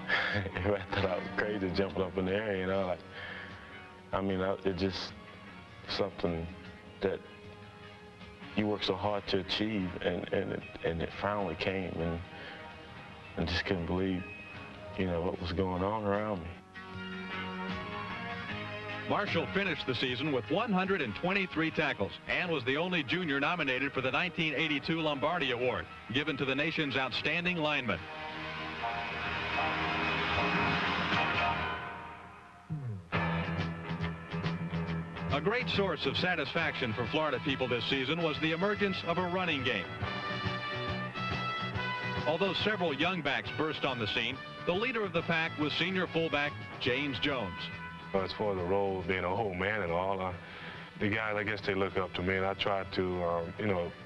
[SPEAKER 10] I thought I was crazy jumping up in the air, you know. It just something that you work so hard to achieve, and it finally came, and I just couldn't believe, what was going on around me.
[SPEAKER 6] Marshall finished the season with 123 tackles and was the only junior nominated for the 1982 Lombardi Award, given to the nation's outstanding lineman. A great source of satisfaction for Florida people this season was the emergence of a running game. Although several young backs burst on the scene, the leader of the pack was senior fullback James Jones.
[SPEAKER 11] As far as the role of being a whole man and all, the guys, I guess they look up to me, and I try to,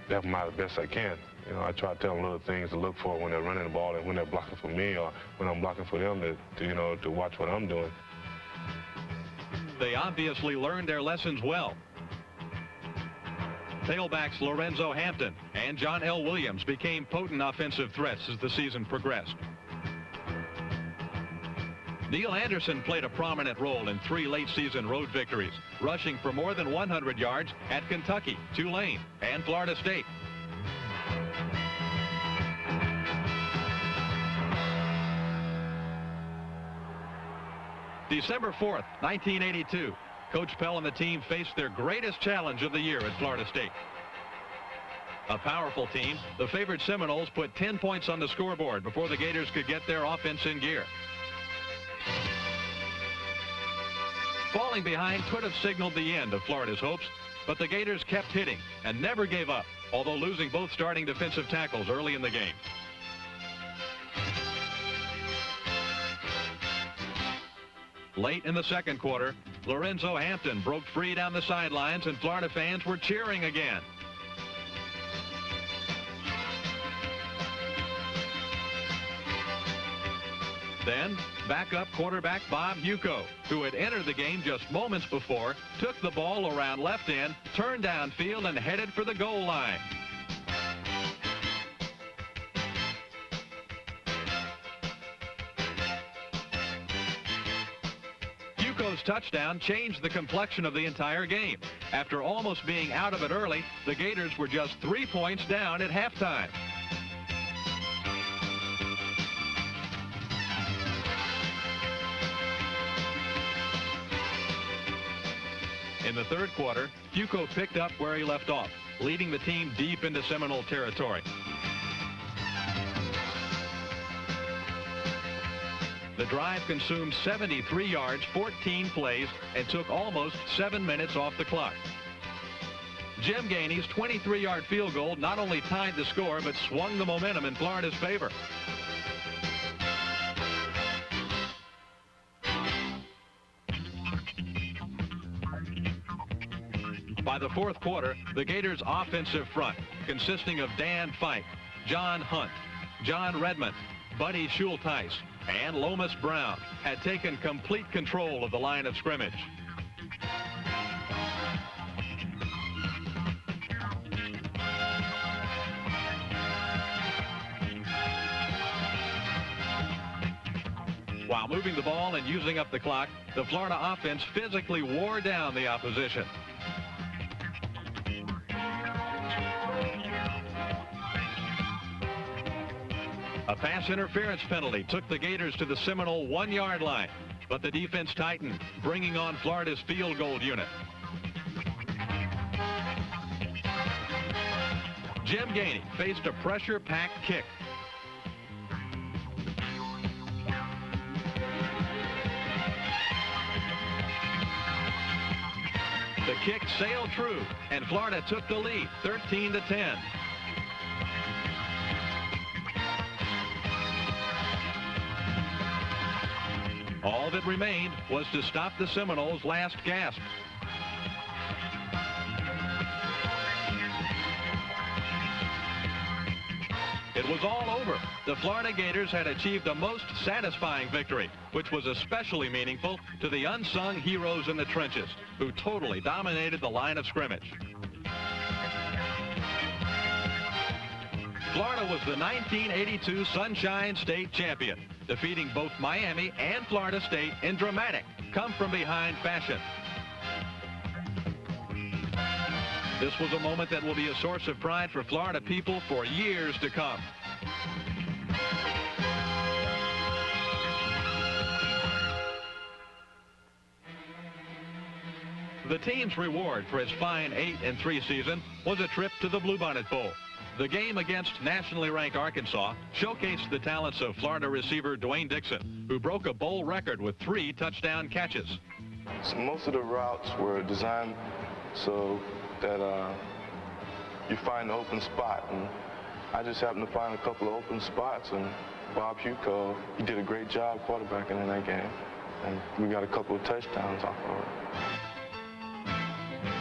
[SPEAKER 11] help them out as best I can. I try to tell them little things to look for when they're running the ball and when they're blocking for me, or when I'm blocking for them to watch what I'm doing.
[SPEAKER 6] They obviously learned their lessons well. Tailbacks Lorenzo Hampton and John L. Williams became potent offensive threats as the season progressed. Neil Anderson played a prominent role in 3 late-season road victories, rushing for more than 100 yards at Kentucky, Tulane, and Florida State. December 4th, 1982, Coach Pell and the team faced their greatest challenge of the year at Florida State. A powerful team, the favored Seminoles put 10 points on the scoreboard before the Gators could get their offense in gear. Falling behind could have signaled the end of Florida's hopes, but the Gators kept hitting and never gave up, although losing both starting defensive tackles early in the game. Late in the second quarter, Lorenzo Hampton broke free down the sidelines, and Florida fans were cheering again. Then, backup quarterback Bob Yuko, who had entered the game just moments before, took the ball around left end, turned downfield, and headed for the goal line. Yuko's touchdown changed the complexion of the entire game. After almost being out of it early, the Gators were just 3 points down at halftime. In the third quarter, Yuko picked up where he left off, leading the team deep into Seminole territory. The drive consumed 73 yards, 14 plays, and took almost 7 minutes off the clock. Jim Gainey's 23-yard field goal not only tied the score, but swung the momentum in Florida's favor. By the fourth quarter, the Gators' offensive front, consisting of Dan Fike, John Hunt, John Redmond, Buddy Schulteis, and Lomas Brown, had taken complete control of the line of scrimmage. While moving the ball and using up the clock, the Florida offense physically wore down the opposition. A pass interference penalty took the Gators to the Seminole 1-yard line, but the defense tightened, bringing on Florida's field goal unit. Jim Gainey faced a pressure-packed kick. The kick sailed true, and Florida took the lead, 13-10. All that remained was to stop the Seminoles' last gasp. It was all over. The Florida Gators had achieved a most satisfying victory, which was especially meaningful to the unsung heroes in the trenches, who totally dominated the line of scrimmage. Florida was the 1982 Sunshine State champion, defeating both Miami and Florida State in dramatic, come-from-behind fashion. This was a moment that will be a source of pride for Florida people for years to come. The team's reward for its fine 8-3 season was a trip to the Bluebonnet Bowl. The game against nationally ranked Arkansas showcased the talents of Florida receiver Dwayne Dixon, who broke a bowl record with 3 touchdown catches.
[SPEAKER 10] So most of the routes were designed so that you find an open spot, and I just happened to find a couple of open spots, and Bob Huco, he did a great job quarterbacking in that game, and we got a couple of touchdowns off of it.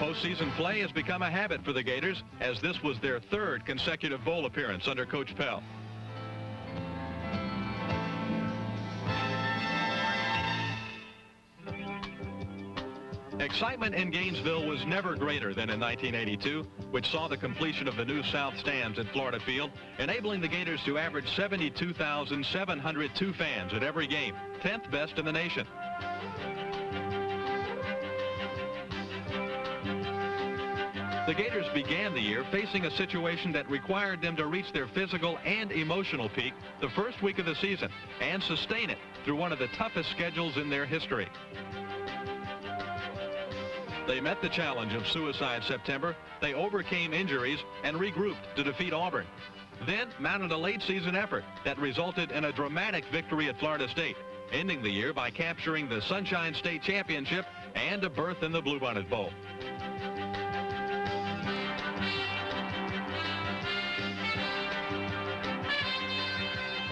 [SPEAKER 6] Postseason play has become a habit for the Gators, as this was their 3rd consecutive bowl appearance under Coach Pell. Excitement in Gainesville was never greater than in 1982, which saw the completion of the new South Stands at Florida Field, enabling the Gators to average 72,702 fans at every game, 10th best in the nation. The Gators began the year facing a situation that required them to reach their physical and emotional peak the first week of the season and sustain it through one of the toughest schedules in their history. They met the challenge of Suicide September, they overcame injuries and regrouped to defeat Auburn. Then mounted a late-season effort that resulted in a dramatic victory at Florida State, ending the year by capturing the Sunshine State Championship and a berth in the Bluebonnet Bowl.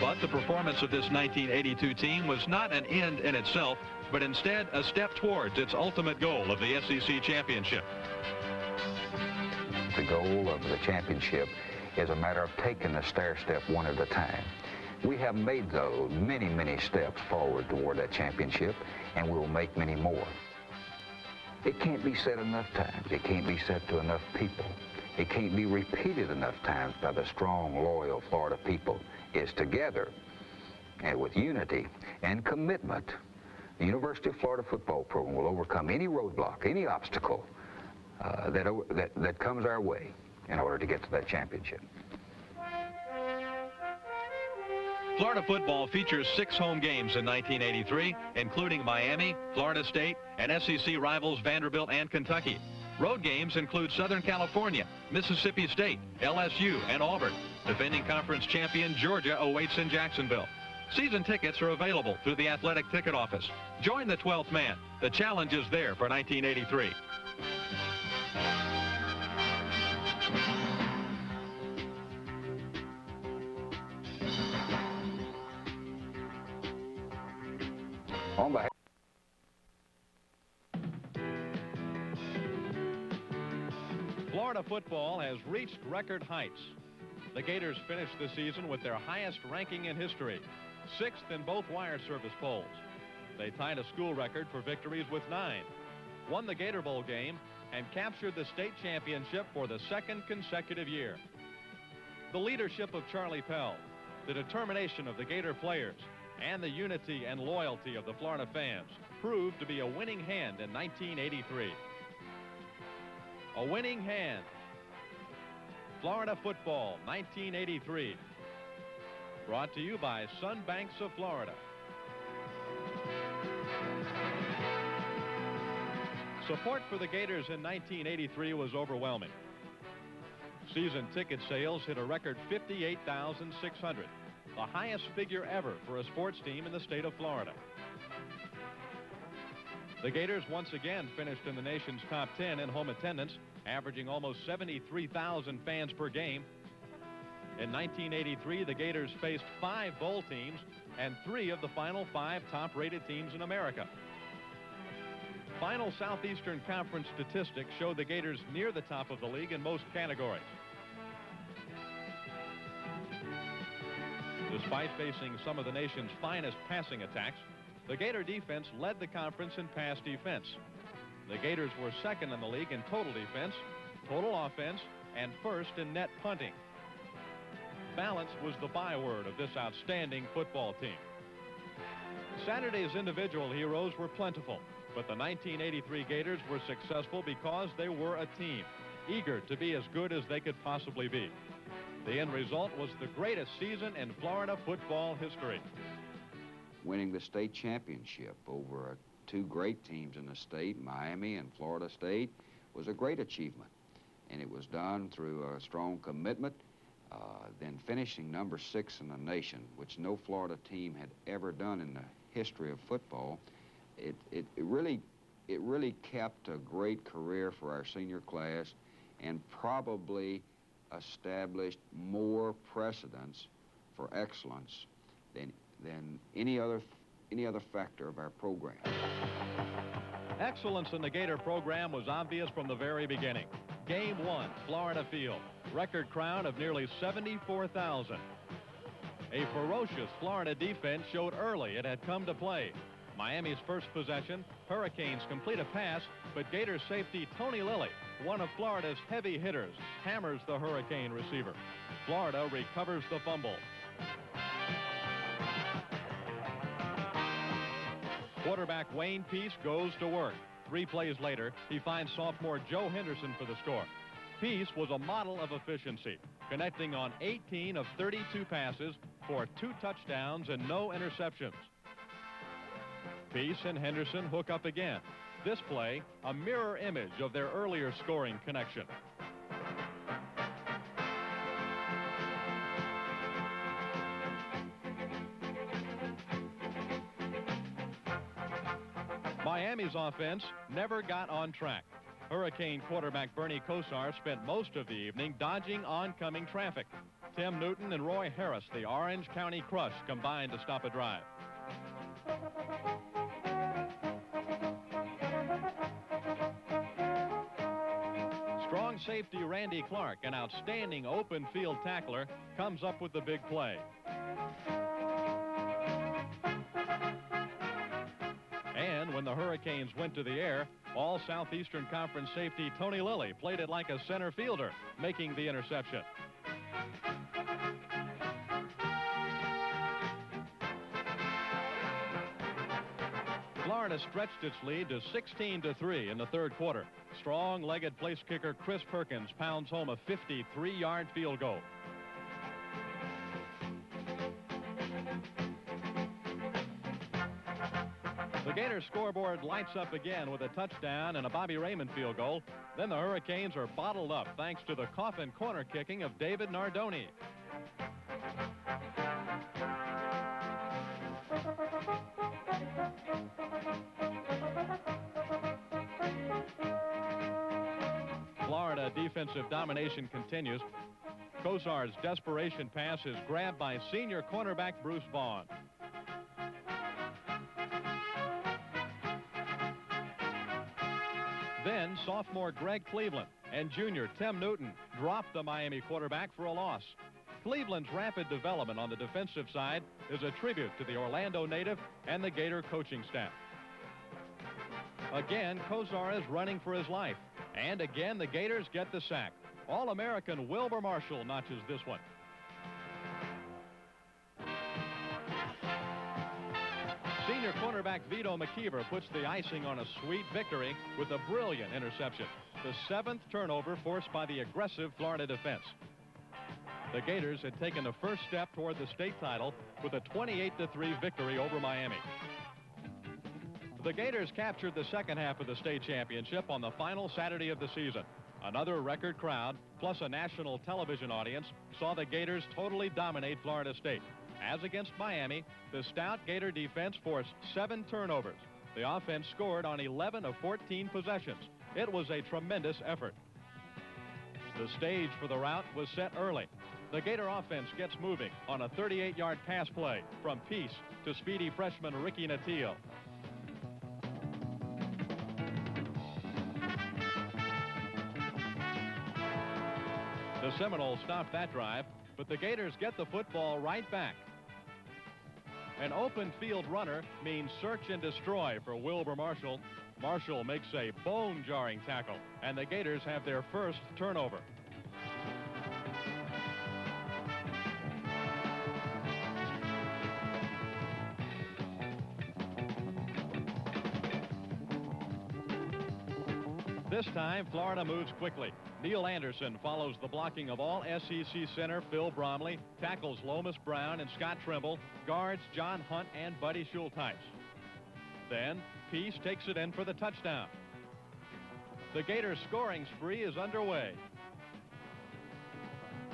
[SPEAKER 6] But the performance of this 1982 team was not an end in itself, but instead a step towards its ultimate goal of the SEC championship.
[SPEAKER 7] The goal of the championship is a matter of taking the stair step one at a time. We have made those many, many steps forward toward that championship, and we will make many more. It can't be said enough times. It can't be said to enough people. It can't be repeated enough times by the strong, loyal Florida people. Is together and with unity and commitment, the University of Florida football program will overcome any roadblock, any obstacle that comes our way in order to get to that championship.
[SPEAKER 6] Florida football features 6 home games in 1983, including Miami, Florida State, and SEC rivals Vanderbilt and Kentucky. Road games include Southern California, Mississippi State, LSU, and Auburn. Defending conference champion Georgia awaits in Jacksonville. Season tickets are available through the athletic ticket office. Join the 12th man. The challenge is there for 1983.
[SPEAKER 7] On behalf
[SPEAKER 6] Florida football has reached record heights. The Gators finished the season with their highest ranking in history, 6th in both wire service polls. They tied a school record for victories with 9, won the Gator Bowl game, and captured the state championship for the 2nd consecutive year. The leadership of Charlie Pell, the determination of the Gator players, and the unity and loyalty of the Florida fans proved to be a winning hand in 1983. A winning hand. Florida football, 1983. Brought to you by Sun Banks of Florida. Support for the Gators in 1983 was overwhelming. Season ticket sales hit a record 58,600, the highest figure ever for a sports team in the state of Florida. The Gators once again finished in the nation's top 10 in home attendance, averaging almost 73,000 fans per game. In 1983, the Gators faced 5 bowl teams and 3 of the final 5 top-rated teams in America. Final Southeastern Conference statistics show the Gators near the top of the league in most categories. Despite facing some of the nation's finest passing attacks, the Gator defense led the conference in pass defense. The Gators were second in the league in total defense, total offense, and first in net punting. Balance was the byword of this outstanding football team. Saturday's individual heroes were plentiful, but the 1983 Gators were successful because they were a team, eager to be as good as they could possibly be. The end result was the greatest season in Florida football history.
[SPEAKER 2] Winning the state championship over 2 great teams in the state, Miami and Florida State, was a great achievement. And it was done through a strong commitment, then finishing number 6 in the nation, which no Florida team had ever done in the history of football. It really kept a great career for our senior class and probably established more precedents for excellence than any other factor of our program.
[SPEAKER 6] Excellence in the Gator program was obvious from the very beginning. Game 1, Florida Field. Record crowd of nearly 74,000. A ferocious Florida defense showed early it had come to play. Miami's first possession, Hurricanes complete a pass, but Gator safety Tony Lilly, one of Florida's heavy hitters, hammers the Hurricane receiver. Florida recovers the fumble. Quarterback Wayne Peace goes to work. 3 plays later, he finds sophomore Joe Henderson for the score. Peace was a model of efficiency, connecting on 18 of 32 passes for 2 touchdowns and no interceptions. Peace and Henderson hook up again. This play, a mirror image of their earlier scoring connection. Miami's offense never got on track. Hurricane quarterback Bernie Kosar spent most of the evening dodging oncoming traffic. Tim Newton and Roy Harris, the Orange County Crush, combined to stop a drive. Strong safety Randy Clark, an outstanding open field tackler, comes up with the big play. And when the Hurricanes went to the air, all Southeastern Conference safety Tony Lilly played it like a center fielder, making the interception. Florida stretched its lead to 16-3 in the third quarter. Strong-legged place kicker Chris Perkins pounds home a 53-yard field goal. The Gator scoreboard lights up again with a touchdown and a Bobby Raymond field goal. Then the Hurricanes are bottled up thanks to the coffin corner kicking of David Nardoni. Florida defensive domination continues. Kosar's desperation pass is grabbed by senior cornerback Bruce Vaughn. Then sophomore Greg Cleveland and junior Tim Newton dropped the Miami quarterback for a loss. Cleveland's rapid development on the defensive side is a tribute to the Orlando native and the Gator coaching staff. Again, Kosar is running for his life. And again, the Gators get the sack. All-American Wilbur Marshall notches this one. Senior cornerback Vito McKeever puts the icing on a sweet victory with a brilliant interception. The 7th turnover forced by the aggressive Florida defense. The Gators had taken the first step toward the state title with a 28-3 victory over Miami. The Gators captured the second half of the state championship on the final Saturday of the season. Another record crowd, plus a national television audience, saw the Gators totally dominate Florida State. As against Miami, the stout Gator defense forced 7 turnovers. The offense scored on 11 of 14 possessions. It was a tremendous effort. The stage for the rout was set early. The Gator offense gets moving on a 38-yard pass play from Peace to speedy freshman Ricky Natil. The Seminoles stopped that drive, but the Gators get the football right back. An open field runner means search and destroy for Wilbur Marshall. Marshall makes a bone-jarring tackle, and the Gators have their first turnover. This time, Florida moves quickly. Neil Anderson follows the blocking of all SEC center Phil Bromley, tackles Lomas Brown and Scott Trimble, guards John Hunt and Buddy Schulteis. Then, Peace takes it in for the touchdown. The Gators' scoring spree is underway.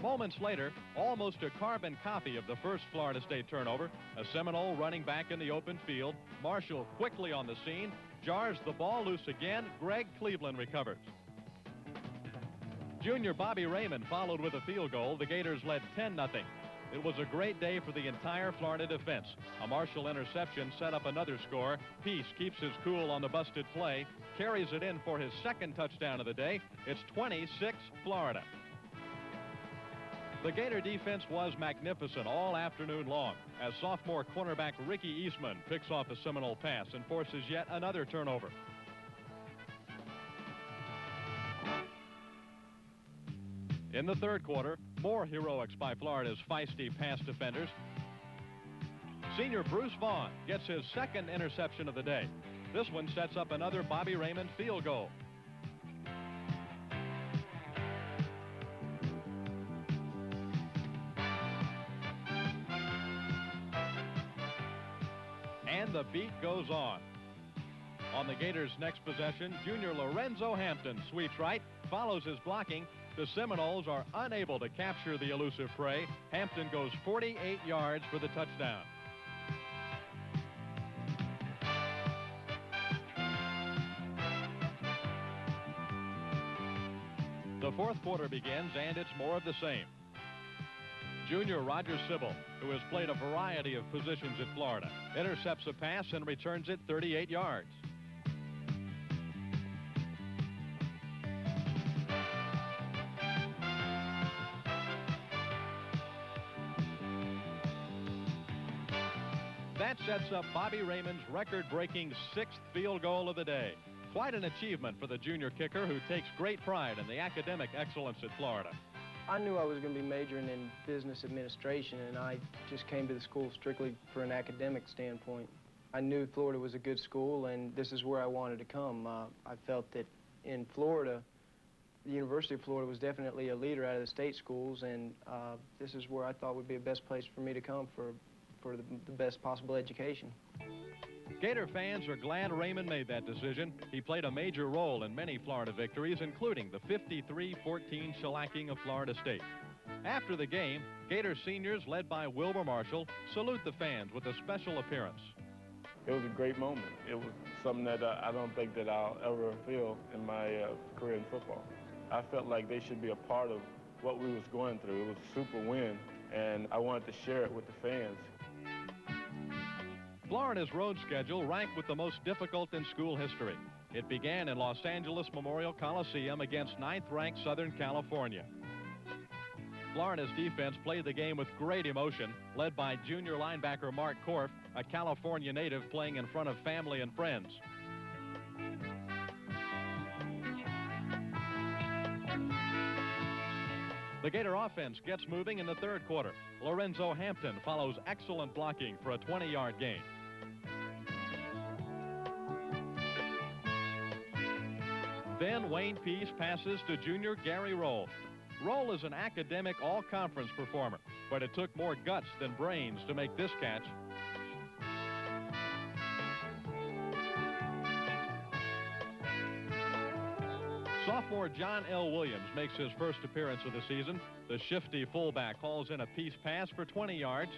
[SPEAKER 6] Moments later, almost a carbon copy of the first Florida State turnover, a Seminole running back in the open field. Marshall quickly on the scene, jars the ball loose again. Greg Cleveland recovers. Junior Bobby Raymond followed with a field goal. The Gators led 10-0. It was a great day for the entire Florida defense. A Marshall interception set up another score. Peace keeps his cool on the busted play, carries it in for his second touchdown of the day. It's 26 Florida. The Gator defense was magnificent all afternoon long as sophomore cornerback Ricky Eastman picks off a Seminole pass and forces yet another turnover. In the third quarter, more heroics by Florida's feisty pass defenders. Senior Bruce Vaughn gets his second interception of the day. This one sets up another Bobby Raymond field goal. And the beat goes on. On the Gators' next possession, junior Lorenzo Hampton sweeps right, follows his blocking. The Seminoles are unable to capture the elusive prey. Hampton goes 48 yards for the touchdown. The fourth quarter begins, and it's more of the same. Junior Roger Sybil, who has played a variety of positions at Florida, intercepts a pass and returns it 38 yards. That sets up Bobby Raymond's record-breaking 6th field goal of the day. Quite an achievement for the junior kicker, who takes great pride in the academic excellence at Florida.
[SPEAKER 12] I knew I was going to be majoring in business administration, and I just came to the school strictly for an academic standpoint. I knew Florida was a good school, and this is where I wanted to come. I felt that in Florida, the University of Florida was definitely a leader out of the state schools, and this is where I thought would be the best place for me to come for the best possible education.
[SPEAKER 6] Gator fans are glad Raymond made that decision. He played a major role in many Florida victories, including the 53-14 shellacking of Florida State. After the game, Gator seniors, led by Wilbur Marshall, salute the fans with a special appearance.
[SPEAKER 3] It was a great moment. It was something that I don't think that I'll ever feel in my career in football. I felt like they should be a part of what we was going through. It was a super win, and I wanted to share it with the fans.
[SPEAKER 6] Florida's road schedule ranked with the most difficult in school history. It began in Los Angeles Memorial Coliseum against 9th-ranked Southern California. Florida's defense played the game with great emotion, led by junior linebacker Mark Korf, a California native playing in front of family and friends. The Gator offense gets moving in the third quarter. Lorenzo Hampton follows excellent blocking for a 20-yard gain. Then Wayne Peace passes to junior Gary Roll. Roll is an academic all-conference performer, but it took more guts than brains to make this catch. Sophomore John L. Williams makes his first appearance of the season. The shifty fullback hauls in a Peace pass for 20 yards.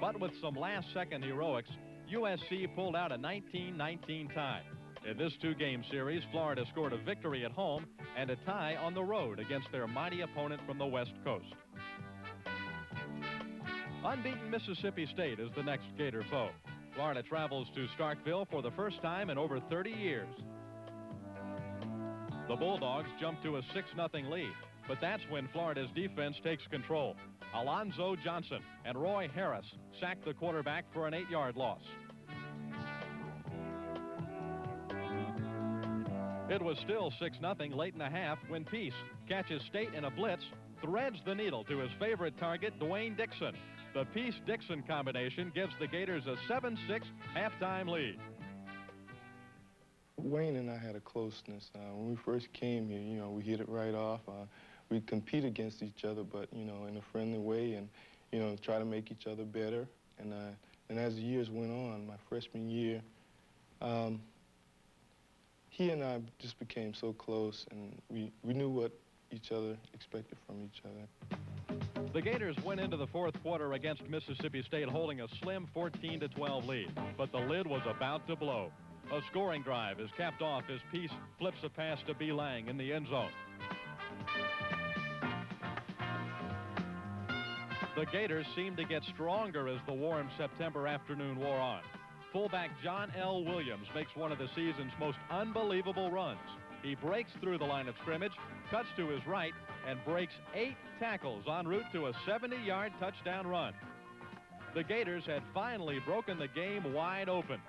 [SPEAKER 6] But with some last-second heroics, USC pulled out a 19-19 tie. In this two-game series, Florida scored a victory at home and a tie on the road against their mighty opponent from the West Coast. Unbeaten Mississippi State is the next Gator foe. Florida travels to Starkville for the first time in over 30 years. The Bulldogs jump to a 6-0 lead, but that's when Florida's defense takes control. Alonzo Johnson and Roy Harris sack the quarterback for an 8-yard loss. It was still 6-0 late in the half when Peace catches State in a blitz, threads the needle to his favorite target, Dwayne Dixon. The Peace-Dixon combination gives the Gators a 7-6 halftime lead.
[SPEAKER 13] Wayne and I had a closeness. When we first came here, we hit it right off. We compete against each other, but, in a friendly way and, try to make each other better. And as the years went on, my freshman year, he and I just became so close, and we knew what each other expected from each other.
[SPEAKER 6] The Gators went into the fourth quarter against Mississippi State holding a slim 14-12 lead, but the lid was about to blow. A scoring drive is capped off as Peace flips a pass to B. Lang in the end zone. The Gators seemed to get stronger as the warm September afternoon wore on. Fullback John L. Williams makes one of the season's most unbelievable runs. He breaks through the line of scrimmage, cuts to his right, and breaks 8 tackles en route to a 70-yard touchdown run. The Gators had finally broken the game wide open.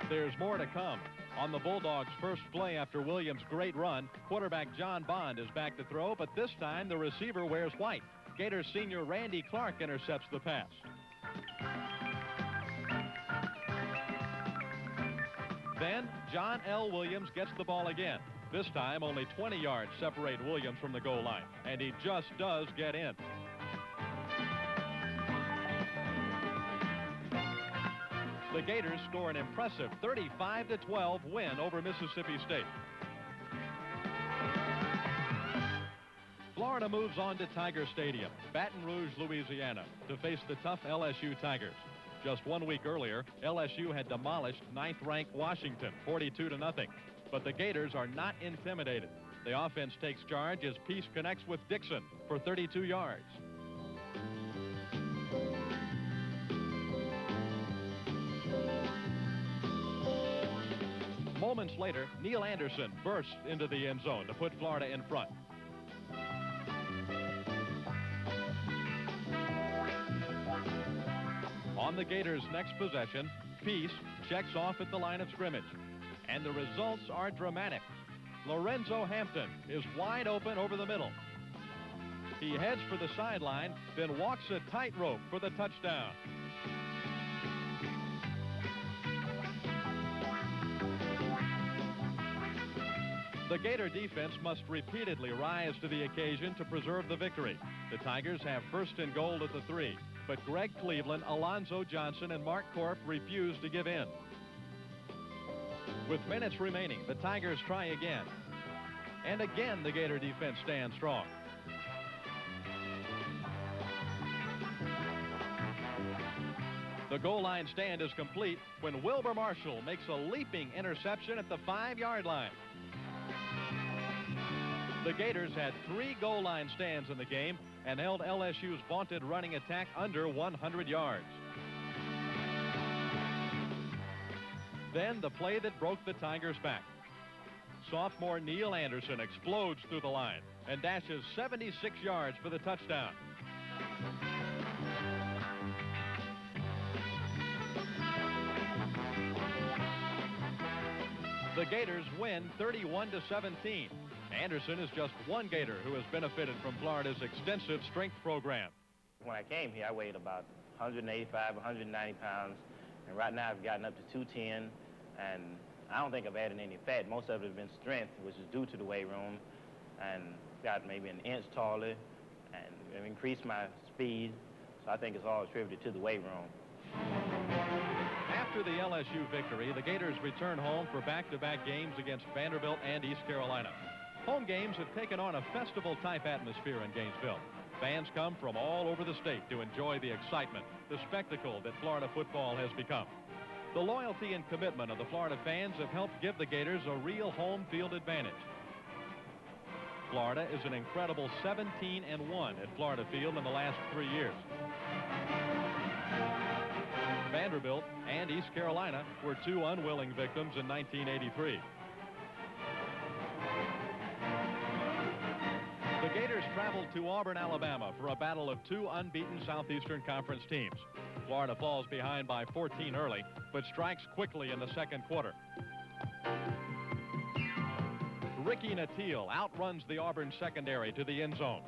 [SPEAKER 6] There's more to come. On the Bulldogs' first play after Williams' great run, quarterback John Bond is back to throw, but this time the receiver wears white. Gators senior Randy Clark intercepts the pass. Then John L. Williams gets the ball again. This time only 20 yards separate Williams from the goal line, and he just does get in. The Gators score an impressive 35-12 win over Mississippi State. Florida moves on to Tiger Stadium, Baton Rouge, Louisiana, to face the tough LSU Tigers. Just 1 week earlier, LSU had demolished 9th-ranked Washington, 42-0. But the Gators are not intimidated. The offense takes charge as Peace connects with Dixon for 32 yards. Moments later, Neil Anderson bursts into the end zone to put Florida in front. On the Gators' next possession, Peace checks off at the line of scrimmage. And the results are dramatic. Lorenzo Hampton is wide open over the middle. He heads for the sideline, then walks a tightrope for the touchdown. The Gator defense must repeatedly rise to the occasion to preserve the victory. The Tigers have first and goal at the 3, but Greg Cleveland, Alonzo Johnson, and Mark Korf refuse to give in. With minutes remaining, the Tigers try again. And again, the Gator defense stands strong. The goal line stand is complete when Wilbur Marshall makes a leaping interception at the 5-yard line. The Gators had 3 goal line stands in the game and held LSU's vaunted running attack under 100 yards. Then the play that broke the Tigers' back. Sophomore Neil Anderson explodes through the line and dashes 76 yards for the touchdown. The Gators win 31-17. Anderson is just one Gator who has benefited from Florida's extensive strength program.
[SPEAKER 14] When I came here, I weighed about 185, 190 pounds, and right now I've gotten up to 210, and I don't think I've added any fat. Most of it has been strength, which is due to the weight room, and got maybe an inch taller, and I've increased my speed, so I think it's all attributed to the weight room.
[SPEAKER 6] After the LSU victory, the Gators return home for back-to-back games against Vanderbilt and East Carolina. Home games have taken on a festival-type atmosphere in Gainesville. Fans come from all over the state to enjoy the excitement, the spectacle that Florida football has become. The loyalty and commitment of the Florida fans have helped give the Gators a real home field advantage. Florida is an incredible 17-1 at Florida Field in the last 3 years. Vanderbilt and East Carolina were two unwilling victims in 1983. The Gators traveled to Auburn, Alabama for a battle of two unbeaten Southeastern Conference teams. Florida falls behind by 14 early, but strikes quickly in the second quarter. Ricky Natil outruns the Auburn secondary to the end zone.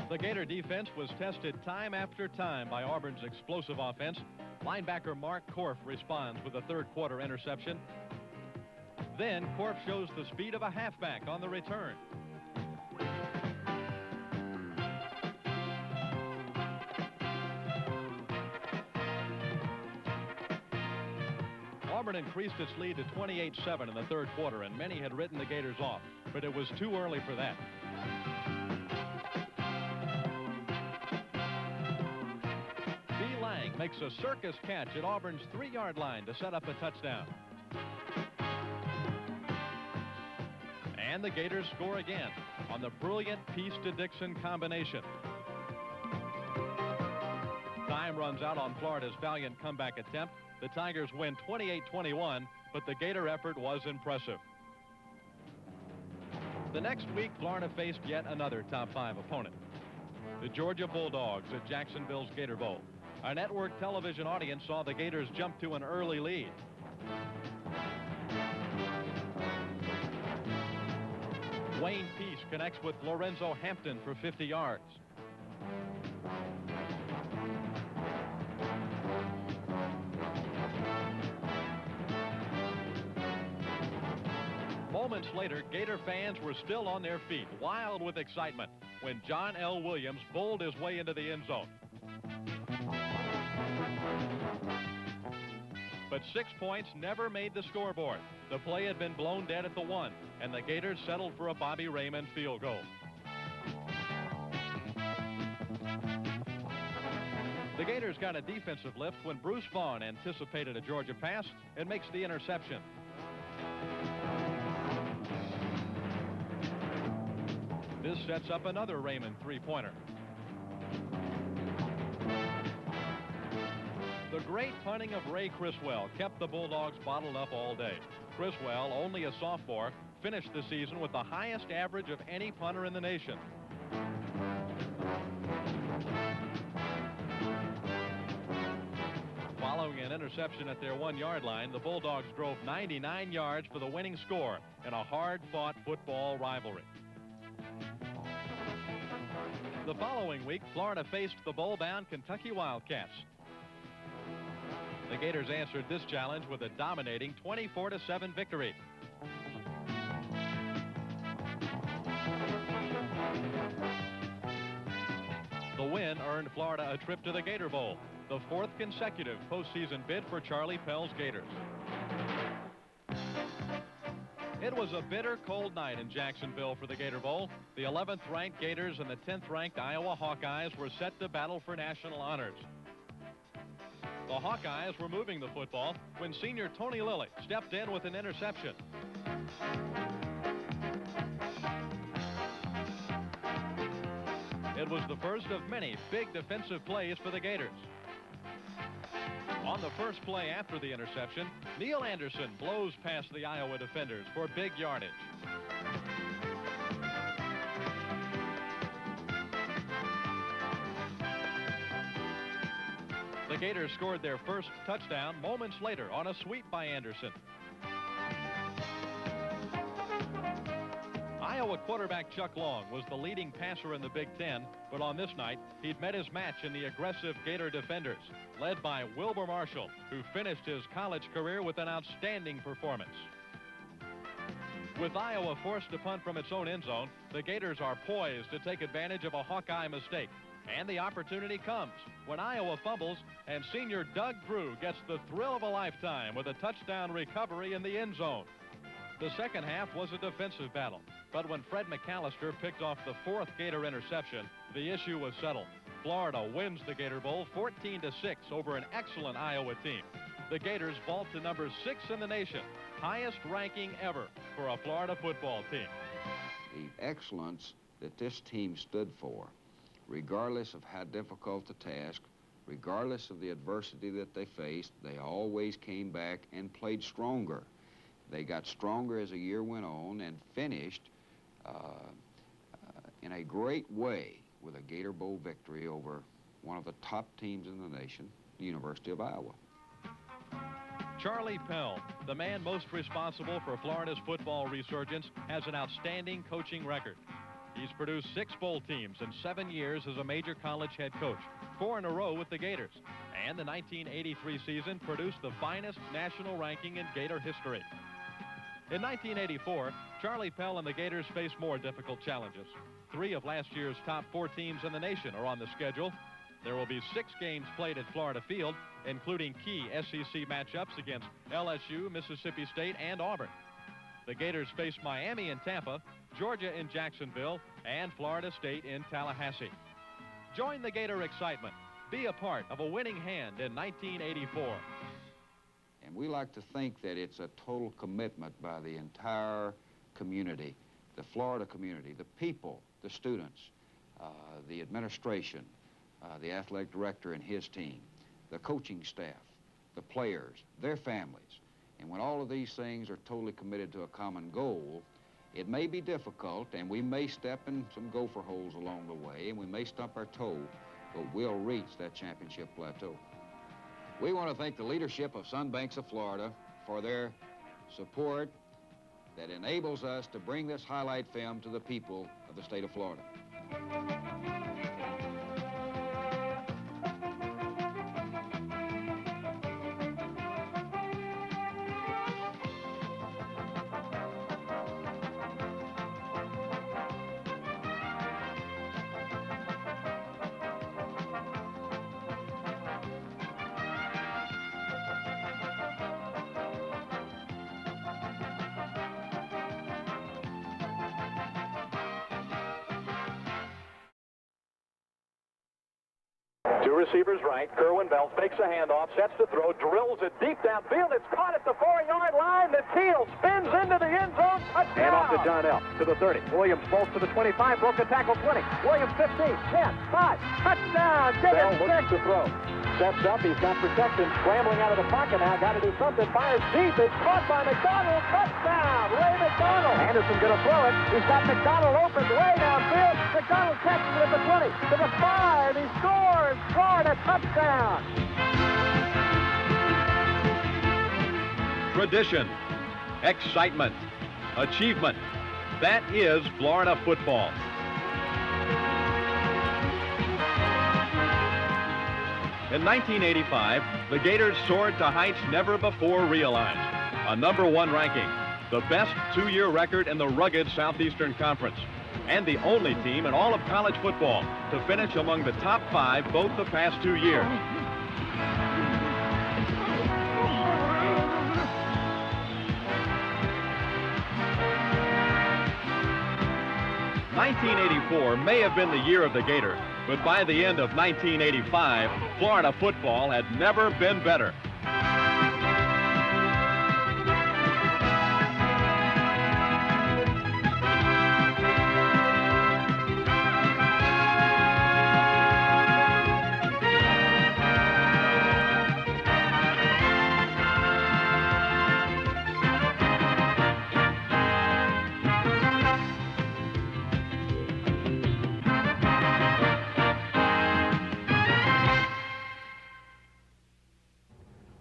[SPEAKER 6] The Gator defense was tested time after time by Auburn's explosive offense. Linebacker Mark Korf responds with a third-quarter interception. Then Korf shows the speed of a halfback on the return. Auburn increased its lead to 28-7 in the third quarter, and many had written the Gators off, but it was too early for that. Makes a circus catch at Auburn's 3-yard line to set up a touchdown. And the Gators score again on the brilliant Peace to Dixon combination. Time runs out on Florida's valiant comeback attempt. The Tigers win 28-21, but the Gator effort was impressive. The next week, Florida faced yet another top 5 opponent, the Georgia Bulldogs at Jacksonville's Gator Bowl. Our network television audience saw the Gators jump to an early lead. Wayne Peace connects with Lorenzo Hampton for 50 yards. Moments later, Gator fans were still on their feet, wild with excitement, when John L. Williams bowled his way into the end zone. But 6 points never made the scoreboard. The play had been blown dead at the 1, and the Gators settled for a Bobby Raymond field goal. The Gators got a defensive lift when Bruce Vaughn anticipated a Georgia pass and makes the interception. This sets up another Raymond three-pointer. The great punting of Ray Criswell kept the Bulldogs bottled up all day. Criswell, only a sophomore, finished the season with the highest average of any punter in the nation. Following an interception at their 1-yard line, the Bulldogs drove 99 yards for the winning score in a hard-fought football rivalry. The following week, Florida faced the bowl-bound Kentucky Wildcats. The Gators answered this challenge with a dominating 24-7 victory. The win earned Florida a trip to the Gator Bowl, the 4th consecutive postseason bid for Charlie Pell's Gators. It was a bitter, cold night in Jacksonville for the Gator Bowl. The 11th-ranked Gators and the 10th-ranked Iowa Hawkeyes were set to battle for national honors. The Hawkeyes were moving the football when senior Tony Lilly stepped in with an interception. It was the first of many big defensive plays for the Gators. On the first play after the interception, Neil Anderson blows past the Iowa defenders for big yardage. The Gators scored their first touchdown moments later on a sweep by Anderson. Iowa quarterback Chuck Long was the leading passer in the Big Ten, but on this night, he'd met his match in the aggressive Gator defenders, led by Wilbur Marshall, who finished his college career with an outstanding performance. With Iowa forced to punt from its own end zone, the Gators are poised to take advantage of a Hawkeye mistake. And the opportunity comes when Iowa fumbles and senior Doug Drew gets the thrill of a lifetime with a touchdown recovery in the end zone. The second half was a defensive battle, but when Fred McAllister picked off the fourth Gator interception, the issue was settled. Florida wins the Gator Bowl 14-6 over an excellent Iowa team. The Gators vault to number 6 in the nation, highest ranking ever for a Florida football team.
[SPEAKER 2] The excellence that this team stood for, regardless of how difficult the task, regardless of the adversity that they faced, they always came back and played stronger. They got stronger as the year went on and finished in a great way with a Gator Bowl victory over one of the top teams in the nation, the University of Iowa.
[SPEAKER 6] Charlie Pell, the man most responsible for Florida's football resurgence, has an outstanding coaching record. He's produced 6 bowl teams in 7 years as a major college head coach, 4 in a row with the Gators, and the 1983 season produced the finest national ranking in Gator history. In 1984, Charlie Pell and the Gators face more difficult challenges. 3 of last year's top 4 teams in the nation are on the schedule. There will be 6 games played at Florida Field, including key SEC matchups against LSU, Mississippi State, and Auburn. The Gators face Miami in Tampa, Georgia in Jacksonville, and Florida State in Tallahassee. Join the Gator excitement. Be a part of a winning hand in 1984.
[SPEAKER 2] And we like to think that it's a total commitment by the entire community, the Florida community, the people, the students, the administration, the athletic director and his team, the coaching staff, the players, their families. And when all of these things are totally committed to a common goal, it may be difficult, and we may step in some gopher holes along the way, and we may stump our toe, but we'll reach that championship plateau. We want to thank the leadership of Sunbanks of Florida for their support that enables us to bring this highlight film to the people of the state of Florida.
[SPEAKER 6] Two receivers right. Kerwin Bell fakes a handoff, sets to throw, drills it deep downfield. It's caught at the 4-yard line. The Teal spins into the end zone. Touchdown. And off to John L. to the 30. Williams bolts to the 25. Broke the tackle 20. Williams 15, 10, 5. Touchdown. Bell looks to throw. Steps up. He's got protection. Scrambling out of the pocket now. Got to do something. Fires deep. It's caught by McDonald. Touchdown. Ray McDonald. Anderson going to throw it. He's got McDonald open way downfield. McDonald catches it at the 20. To the 5. He scores. Florida touchdown. Tradition, excitement, achievement. That is Florida football. In 1985, the Gators soared to heights never before realized. A #1 ranking, the best 2-year record in the rugged Southeastern Conference, and the only team in all of college football to finish among the top 5 both the past 2 years. '1984 may have been the year of the Gator, but by the end of 1985, Florida football had never been better.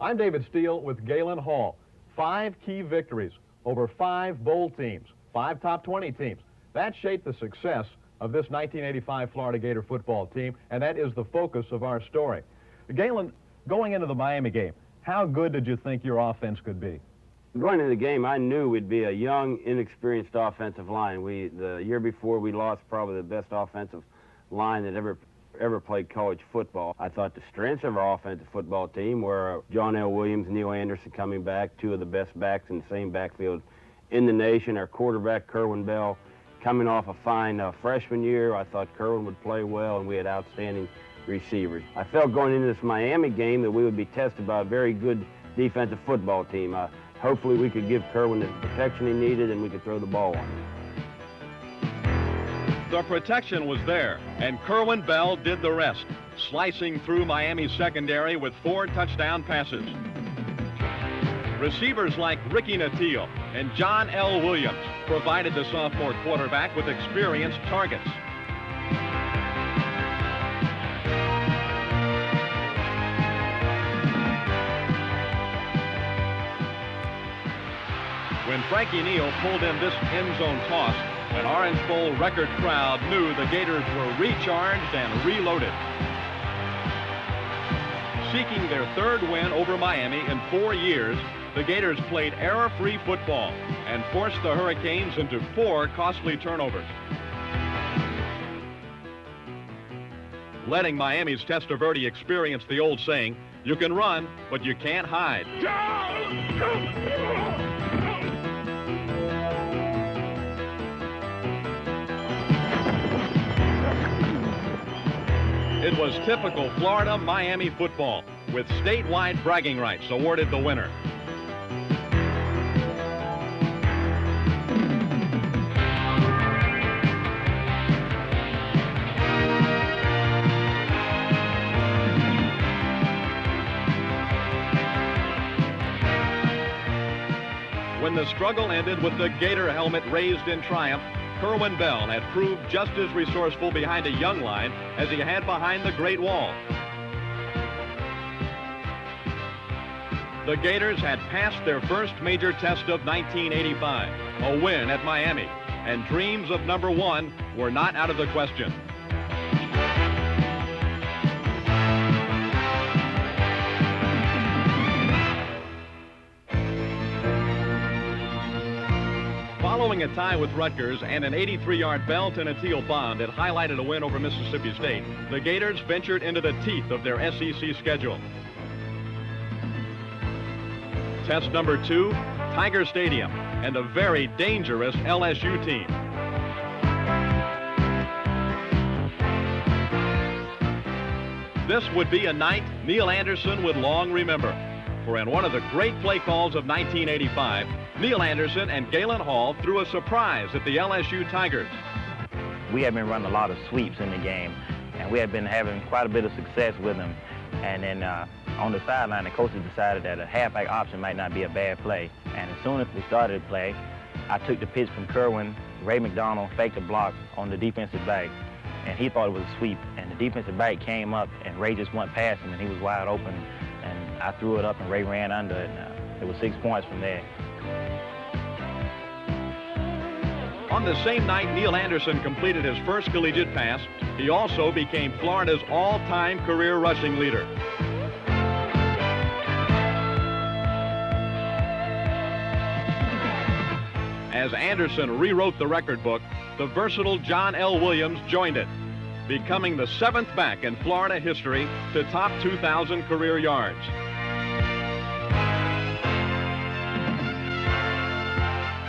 [SPEAKER 6] I'm David Steele with Galen Hall. 5 key victories over 5 bowl teams, 5 top 20 teams. That shaped the success of this 1985 Florida Gator football team, and that is the focus of our story. Galen, going into the Miami game, how good did you think your offense could be?
[SPEAKER 15] Going into the game, I knew we'd be a young, inexperienced offensive line. The year before, we lost probably the best offensive line that ever played college football. I thought the strengths of our offensive football team were John L. Williams, Neil Anderson coming back, 2 of the best backs in the same backfield in the nation. Our quarterback, Kerwin Bell, coming off a fine freshman year. I thought Kerwin would play well, and we had outstanding receivers. I felt going into this Miami game that we would be tested by a very good defensive football team. Hopefully we could give Kerwin the protection he needed and we could throw the ball on him.
[SPEAKER 6] The protection was there, and Kerwin Bell did the rest, slicing through Miami's secondary with 4 touchdown passes. Receivers like Ricky Natile and John L. Williams provided the sophomore quarterback with experienced targets. When Frankie Neal pulled in this end zone toss, an Orange Bowl record crowd knew the Gators were recharged and reloaded. Seeking their 3rd win over Miami in 4 years, the Gators played error-free football and forced the Hurricanes into 4 costly turnovers. Letting Miami's Testaverde experience the old saying, you can run, but you can't hide. It was typical Florida-Miami football, with statewide bragging rights awarded the winner. When the struggle ended with the Gator helmet raised in triumph, Kerwin Bell had proved just as resourceful behind a young line as he had behind the Great Wall. The Gators had passed their first major test of 1985, a win at Miami, and dreams of number 1 were not out of the question. Following a tie with Rutgers and an 83-yard Bell to Natile bond that highlighted a win over Mississippi State, the Gators ventured into the teeth of their SEC schedule. Test number 2, Tiger Stadium, and a very dangerous LSU team. This would be a night Neil Anderson would long remember, for in one of the great play calls of 1985, Neil Anderson and Galen Hall threw a surprise at the LSU Tigers.
[SPEAKER 14] We had been running a lot of sweeps in the game, and we had been having quite a bit of success with them. And then on the sideline, the coaches decided that a halfback option might not be a bad play. And as soon as we started to play, I took the pitch from Kerwin. Ray McDonald faked a block on the defensive back, and he thought it was a sweep. And the defensive back came up, and Ray just went past him, and he was wide open. And I threw it up, and Ray ran under it. It was 6 points from there.
[SPEAKER 6] On the same night Neil Anderson completed his first collegiate pass, he also became Florida's all-time career rushing leader. As Anderson rewrote the record book, the versatile John L. Williams joined it, becoming the 7th back in Florida history to top 2,000 career yards.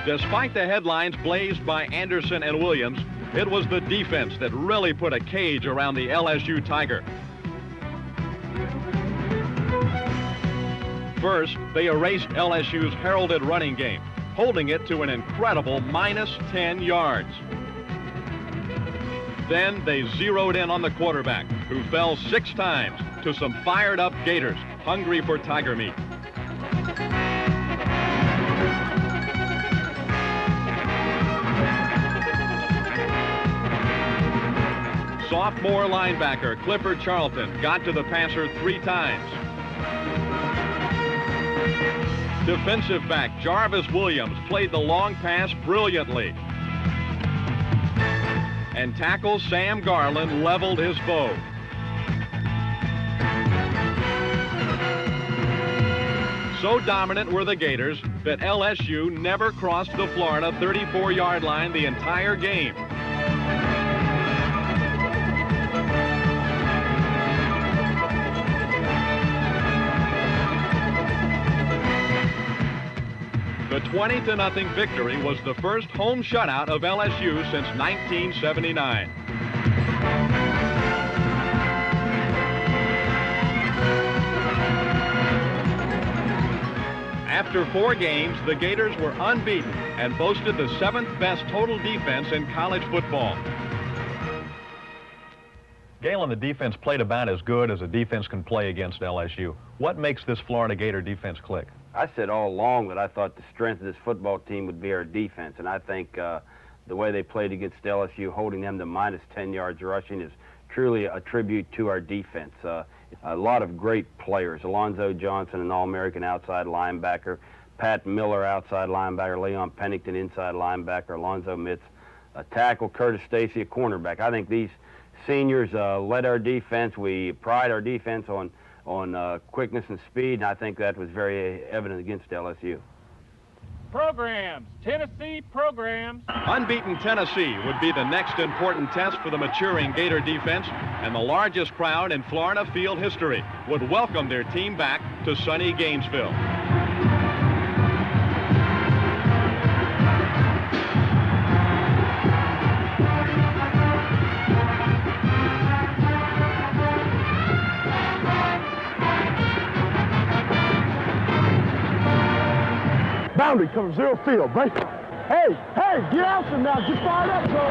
[SPEAKER 6] Despite the headlines blazed by Anderson and Williams, it was the defense that really put a cage around the LSU Tiger. First, they erased LSU's heralded running game, holding it to an incredible -10 yards. Then they zeroed in on the quarterback, who fell 6 times to some fired-up Gators hungry for Tiger meat. Sophomore linebacker Clifford Charlton got to the passer 3 times. Defensive back Jarvis Williams played the long pass brilliantly. And tackle Sam Garland leveled his bow. So dominant were the Gators that LSU never crossed the Florida 34-yard line the entire game. The 20-0 victory was the first home shutout of LSU since 1979. After 4 games, the Gators were unbeaten and boasted the 7th best total defense in college football. Galen, the defense played about as good as a defense can play against LSU. What makes this Florida Gator defense click?
[SPEAKER 15] I said all along that I thought the strength of this football team would be our defense, and I think the way they played against LSU, holding them to minus 10 yards rushing, is truly a tribute to our defense. A lot of great players. Alonzo Johnson, an All-American outside linebacker. Pat Miller, outside linebacker. Leon Pennington, inside linebacker. Alonzo Mitz, a tackle. Curtis Stacy, a cornerback. I think these seniors led our defense. We pride our defense on quickness and speed, and I think that was very evident against LSU.
[SPEAKER 16] Programs, Tennessee programs.
[SPEAKER 6] Unbeaten Tennessee would be the next important test for the maturing Gator defense, and the largest crowd in Florida field history would welcome their team back to sunny Gainesville.
[SPEAKER 16] Boundary cover 0 field, break. Hey, get out there now. Get fired up, bro.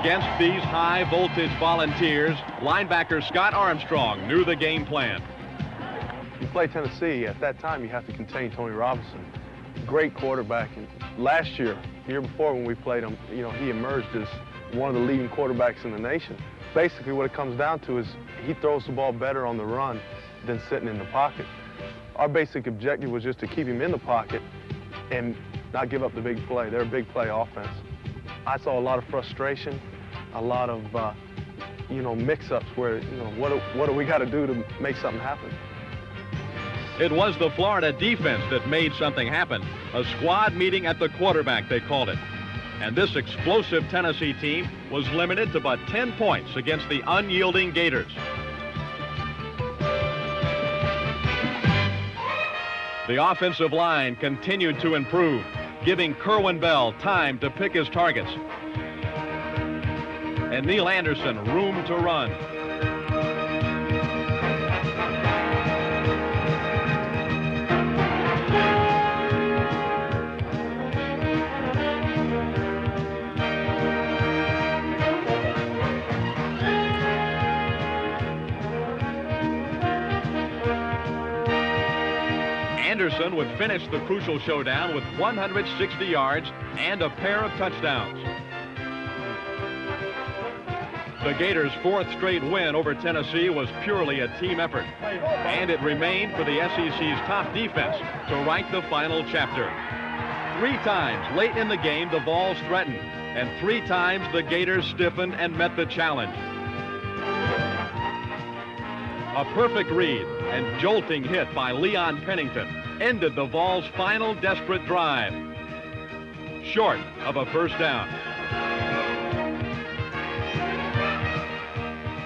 [SPEAKER 6] Against these high-voltage volunteers, linebacker Scott Armstrong knew the game plan.
[SPEAKER 17] You play Tennessee, at that time you have to contain Tony Robinson. Great quarterback. And last year, the year before when we played him, you know, he emerged as one of the leading quarterbacks in the nation. Basically what it comes down to is he throws the ball better on the run than sitting in the pocket. Our basic objective was just to keep him in the pocket and not give up the big play. They're a big play offense. I saw a lot of frustration, a lot of mix-ups where, what do we got to do to make something happen?
[SPEAKER 6] It was the Florida defense that made something happen. A squad meeting at the quarterback, they called it. And this explosive Tennessee team was limited to but 10 points against the unyielding Gators. The offensive line continued to improve, giving Kerwin Bell time to pick his targets. And Neil Anderson room to run. Anderson would finish the crucial showdown with 160 yards and a pair of touchdowns. The Gators' 4th straight win over Tennessee was purely a team effort, and it remained for the SEC's top defense to write the final chapter. 3 times late in the game the Vols threatened, and 3 times the Gators stiffened and met the challenge. A perfect read and jolting hit by Leon Pennington ended the Vols' final desperate drive, short of a first down.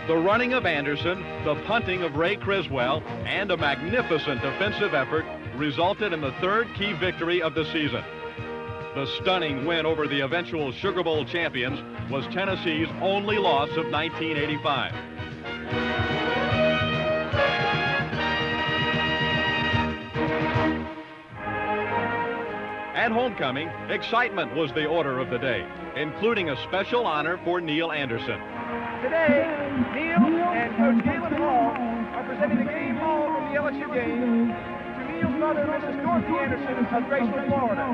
[SPEAKER 6] The running of Anderson, the punting of Ray Criswell, and a magnificent defensive effort resulted in the 3rd key victory of the season. The stunning win over the eventual Sugar Bowl champions was Tennessee's only loss of 1985. At homecoming, excitement was the order of the day, including a special honor for Neil Anderson.
[SPEAKER 18] Today, Neil and Coach Galen Hall are presenting the game ball from the LSU game to Neil's mother, Mrs. Dorothy Anderson of Graceville, Florida.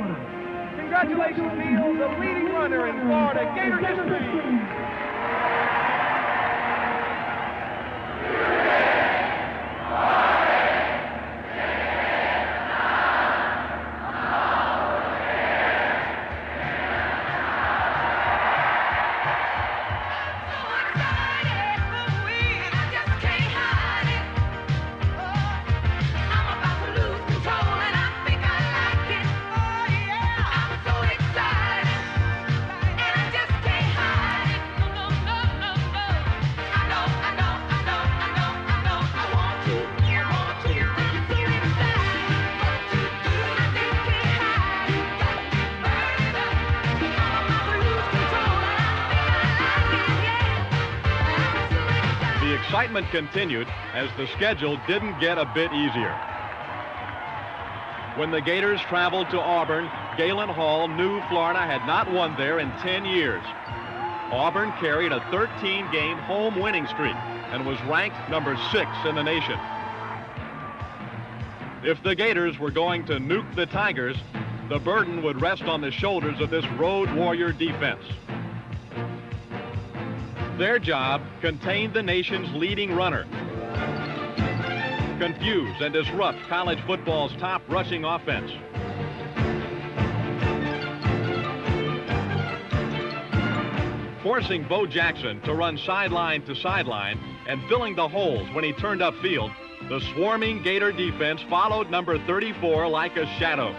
[SPEAKER 18] Congratulations, Neil, the leading runner in Florida Gator history.
[SPEAKER 6] Excitement continued as the schedule didn't get a bit easier. When the Gators traveled to Auburn, Galen Hall knew Florida had not won there in 10 years. Auburn carried a 13-game home winning streak and was ranked number 6 in the nation. If the Gators were going to nuke the Tigers, the burden would rest on the shoulders of this road warrior defense. Their job contained the nation's leading runner, confuse and disrupt college football's top rushing offense, forcing Bo Jackson to run sideline to sideline and filling the holes when he turned upfield. The swarming Gator defense followed number 34 like a shadow.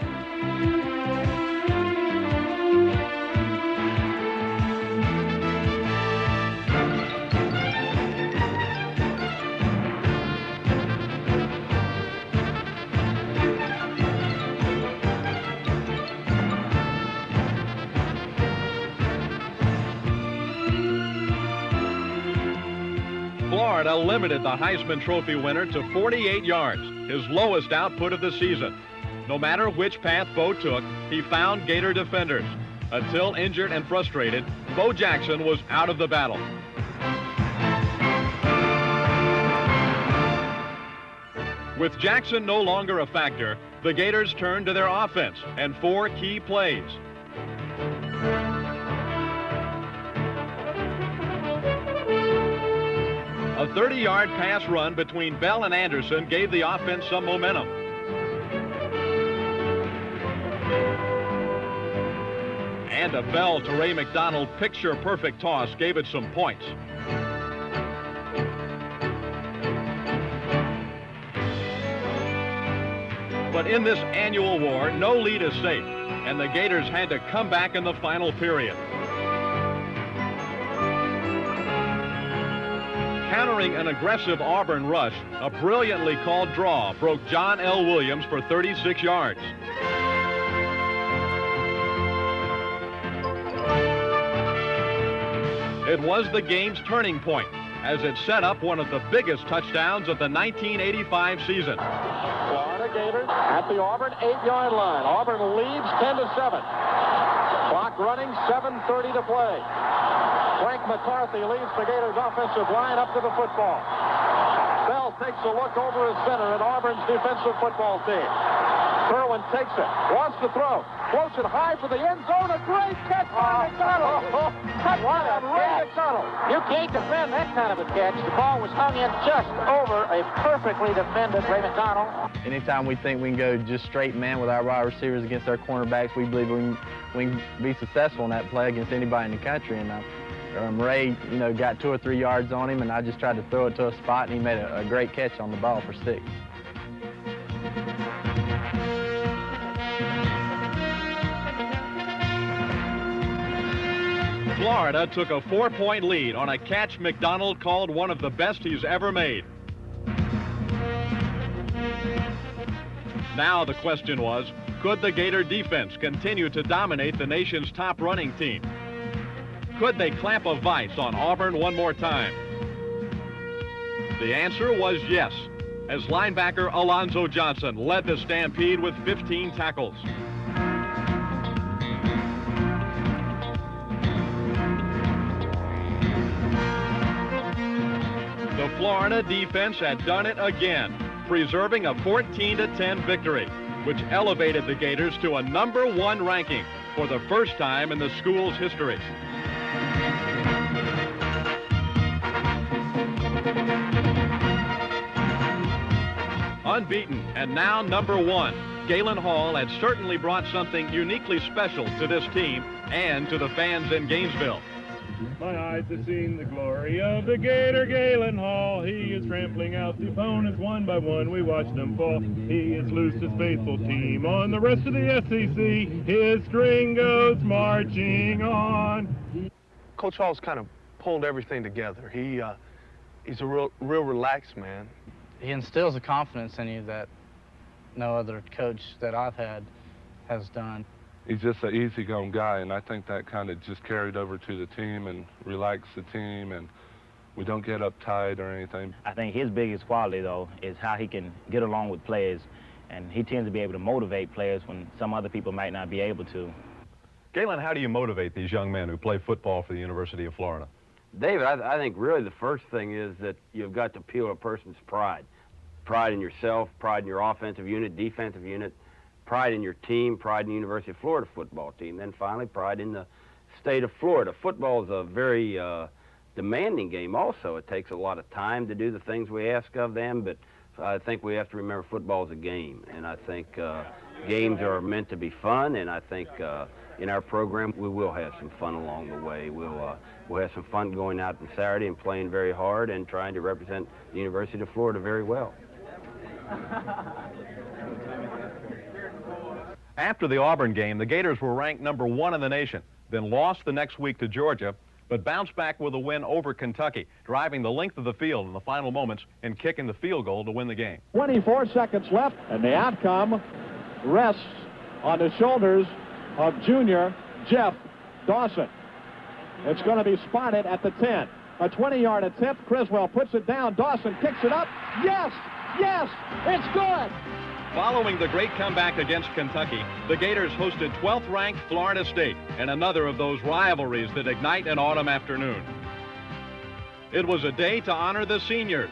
[SPEAKER 6] Florida limited the Heisman Trophy winner to 48 yards, his lowest output of the season. No matter which path Bo took, he found Gator defenders. Until injured and frustrated, Bo Jackson was out of the battle. With Jackson no longer a factor, the Gators turned to their offense and 4 key plays. A 30-yard pass run between Bell and Anderson gave the offense some momentum. And a Bell to Ray McDonald picture-perfect toss gave it some points. But in this annual war, no lead is safe, and the Gators had to come back in the final period. Countering an aggressive Auburn rush, a brilliantly called draw broke John L. Williams for 36 yards. It was the game's turning point, as it set up one of the biggest touchdowns of the 1985 season.
[SPEAKER 19] Florida Gators at the Auburn 8-yard line. Auburn leads 10-7. Clock running, 7:30 to play. Frank McCarthy leads the Gators offensive line up to the football. Bell takes a look over his center at Auburn's defensive football team. Kerwin takes it, wants to throw, floats it high for the end zone. A great catch by McDonald. Touchdown, Ray McDonald.
[SPEAKER 20] You can't defend that kind of a catch. The ball was hung in just over a perfectly defended Ray McDonald.
[SPEAKER 21] Anytime we think we can go just straight man with our wide receivers against our cornerbacks, we believe we can be successful in that play against anybody in the country. And Ray, got 2 or 3 yards on him, and I just tried to throw it to a spot, and he made a great catch on the ball for 6.
[SPEAKER 6] Florida took a 4-point lead on a catch McDonald called one of the best he's ever made. Now the question was, could the Gator defense continue to dominate the nation's top running team? Could they clamp a vice on Auburn one more time? The answer was yes, as linebacker Alonzo Johnson led the Stampede with 15 tackles. The Florida defense had done it again, preserving a 14-10 victory, which elevated the Gators to a #1 ranking for the first time in the school's history. Unbeaten and now #1, Galen Hall had certainly brought something uniquely special to this team and to the fans in Gainesville.
[SPEAKER 4] My eyes have seen the glory of the Gator, Galen Hall. He is trampling out the opponents one by one. We watch them fall. He has loosed his faithful team on the rest of the SEC. His string goes marching on.
[SPEAKER 17] Coach Hall's kind of pulled everything together. He's a real relaxed man.
[SPEAKER 21] He instills a confidence in you that no other coach that I've had has done.
[SPEAKER 11] He's just an easygoing guy, and I think that kind of just carried over to the team and relaxed the team, and we don't get uptight or anything.
[SPEAKER 14] I think his biggest quality, though, is how he can get along with players, and he tends to be able to motivate players when some other people might not be able to.
[SPEAKER 6] Galen, how do you motivate these young men who play football for the University of Florida?
[SPEAKER 15] David, I think really the first thing is that you've got to appeal a person's pride. Pride in yourself, pride in your offensive unit, defensive unit, pride in your team, pride in the University of Florida football team, then finally pride in the state of Florida. Football is a very demanding game also. It takes a lot of time to do the things we ask of them, but I think we have to remember football is a game, and I think games are meant to be fun, and I think in our program we will have some fun along the way. We'll have some fun going out on Saturday and playing very hard and trying to represent the University of Florida very well.
[SPEAKER 6] After the Auburn game, the Gators were ranked #1 in the nation, then lost the next week to Georgia, but bounced back with a win over Kentucky, driving the length of the field in the final moments and kicking the field goal to win the game.
[SPEAKER 19] 24 seconds left, and the outcome rests on the shoulders of junior Jeff Dawson. It's going to be spotted at the 10. A 20-yard attempt. Criswell puts it down. Dawson kicks it up. Yes! Yes! It's good!
[SPEAKER 6] Following the great comeback against Kentucky, the Gators hosted 12th-ranked Florida State in another of those rivalries that ignite an autumn afternoon. It was a day to honor the seniors.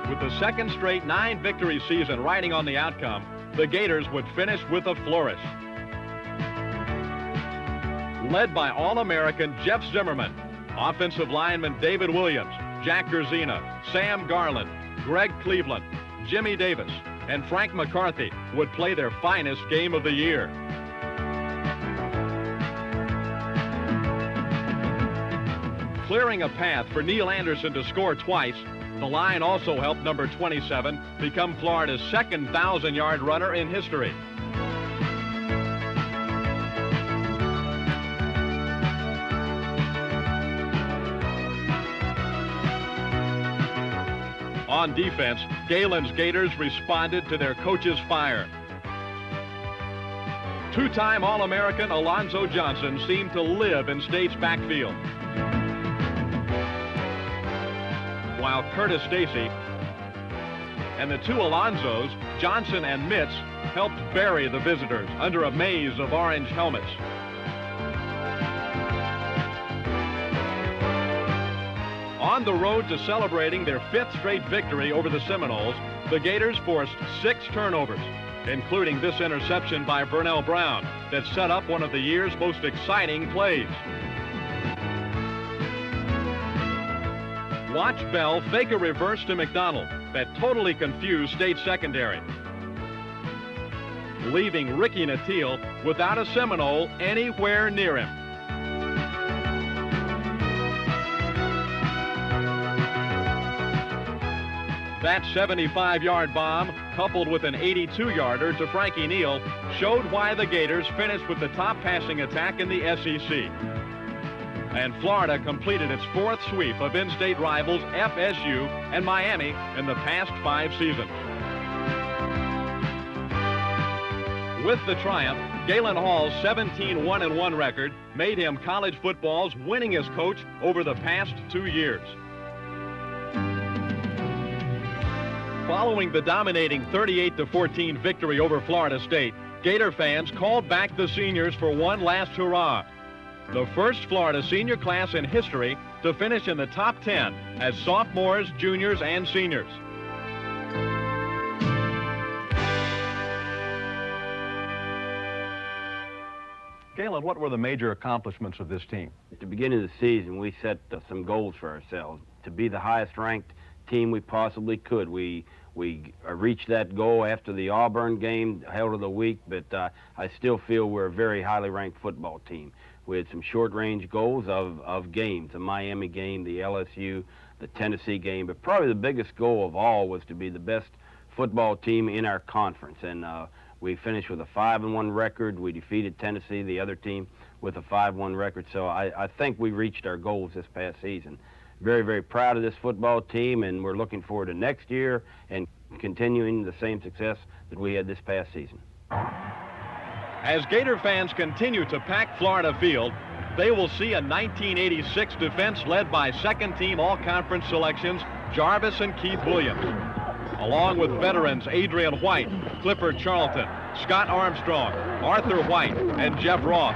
[SPEAKER 6] With the second straight 9-victory season riding on the outcome, the Gators would finish with a flourish. Led by All-American Jeff Zimmerman, offensive lineman David Williams, Jack Gerzina, Sam Garland, Greg Cleveland, Jimmy Davis, and Frank McCarthy would play their finest game of the year. Clearing a path for Neil Anderson to score twice, the line also helped number 27 become Florida's second 1,000-yard runner in history. On defense, Galen's Gators responded to their coach's fire. Two-time All-American Alonzo Johnson seemed to live in State's backfield, while Curtis Stacy and the two Alonzos, Johnson and Mitz, helped bury the visitors under a maze of orange helmets. On the road to celebrating their 5th straight victory over the Seminoles, the Gators forced 6 turnovers, including this interception by Vernell Brown that set up one of the year's most exciting plays. Watch Bell fake a reverse to McDonald that totally confused State secondary, leaving Ricky Natile without a Seminole anywhere near him. That 75-yard bomb, coupled with an 82-yarder to Frankie Neal, showed why the Gators finished with the top passing attack in the SEC. And Florida completed its 4th sweep of in-state rivals FSU and Miami in the past 5 seasons. With the triumph, Galen Hall's 17-1-1 record made him college football's winningest coach over the past 2 years. Following the dominating 38-14 victory over Florida State, Gator fans called back the seniors for one last hurrah. The first Florida senior class in history to finish in the top 10 as sophomores, juniors, and seniors. Galen, what were the major accomplishments of this team?
[SPEAKER 15] At the beginning of the season, we set some goals for ourselves to be the highest ranked team we possibly could. We reached that goal after the Auburn game held of the week, but I still feel we're a very highly ranked football team. We had some short-range goals of games, the Miami game, the LSU, the Tennessee game, but probably the biggest goal of all was to be the best football team in our conference, and we finished with a 5-1 record. We defeated Tennessee, the other team, with a 5-1 record, so I think we reached our goals this past season. Very, very proud of this football team, and we're looking forward to next year and continuing the same success that we had this past season.
[SPEAKER 6] As Gator fans continue to pack Florida Field, they will see a 1986 defense led by second-team all-conference selections Jarvis and Keith Williams, along with veterans Adrian White, Clifford Charlton, Scott Armstrong, Arthur White, and Jeff Roth.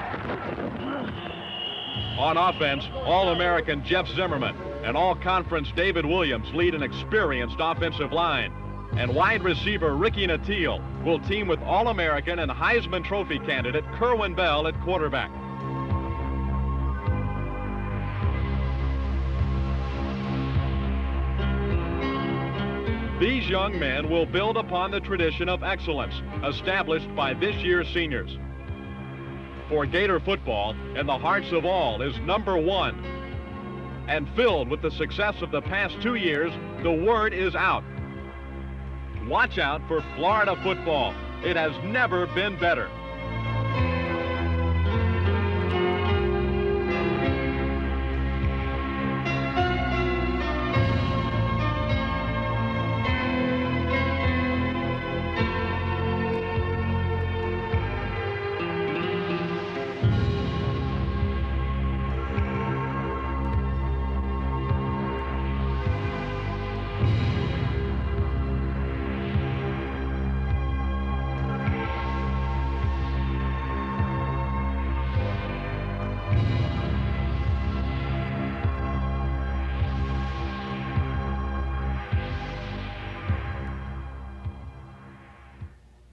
[SPEAKER 6] On offense, All-American Jeff Zimmerman and All-Conference David Williams lead an experienced offensive line. And wide receiver Ricky Natile will team with All-American and Heisman Trophy candidate Kerwin Bell at quarterback. These young men will build upon the tradition of excellence established by this year's seniors. For Gator football, in the hearts of all, is #1. And filled with the success of the past 2 years, the word is out. Watch out for Florida football. It has never been better.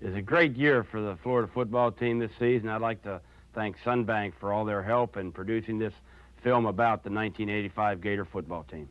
[SPEAKER 15] It's a great year for the Florida football team this season. I'd like to thank Sunbank for all their help in producing this film about the 1985 Gator football team.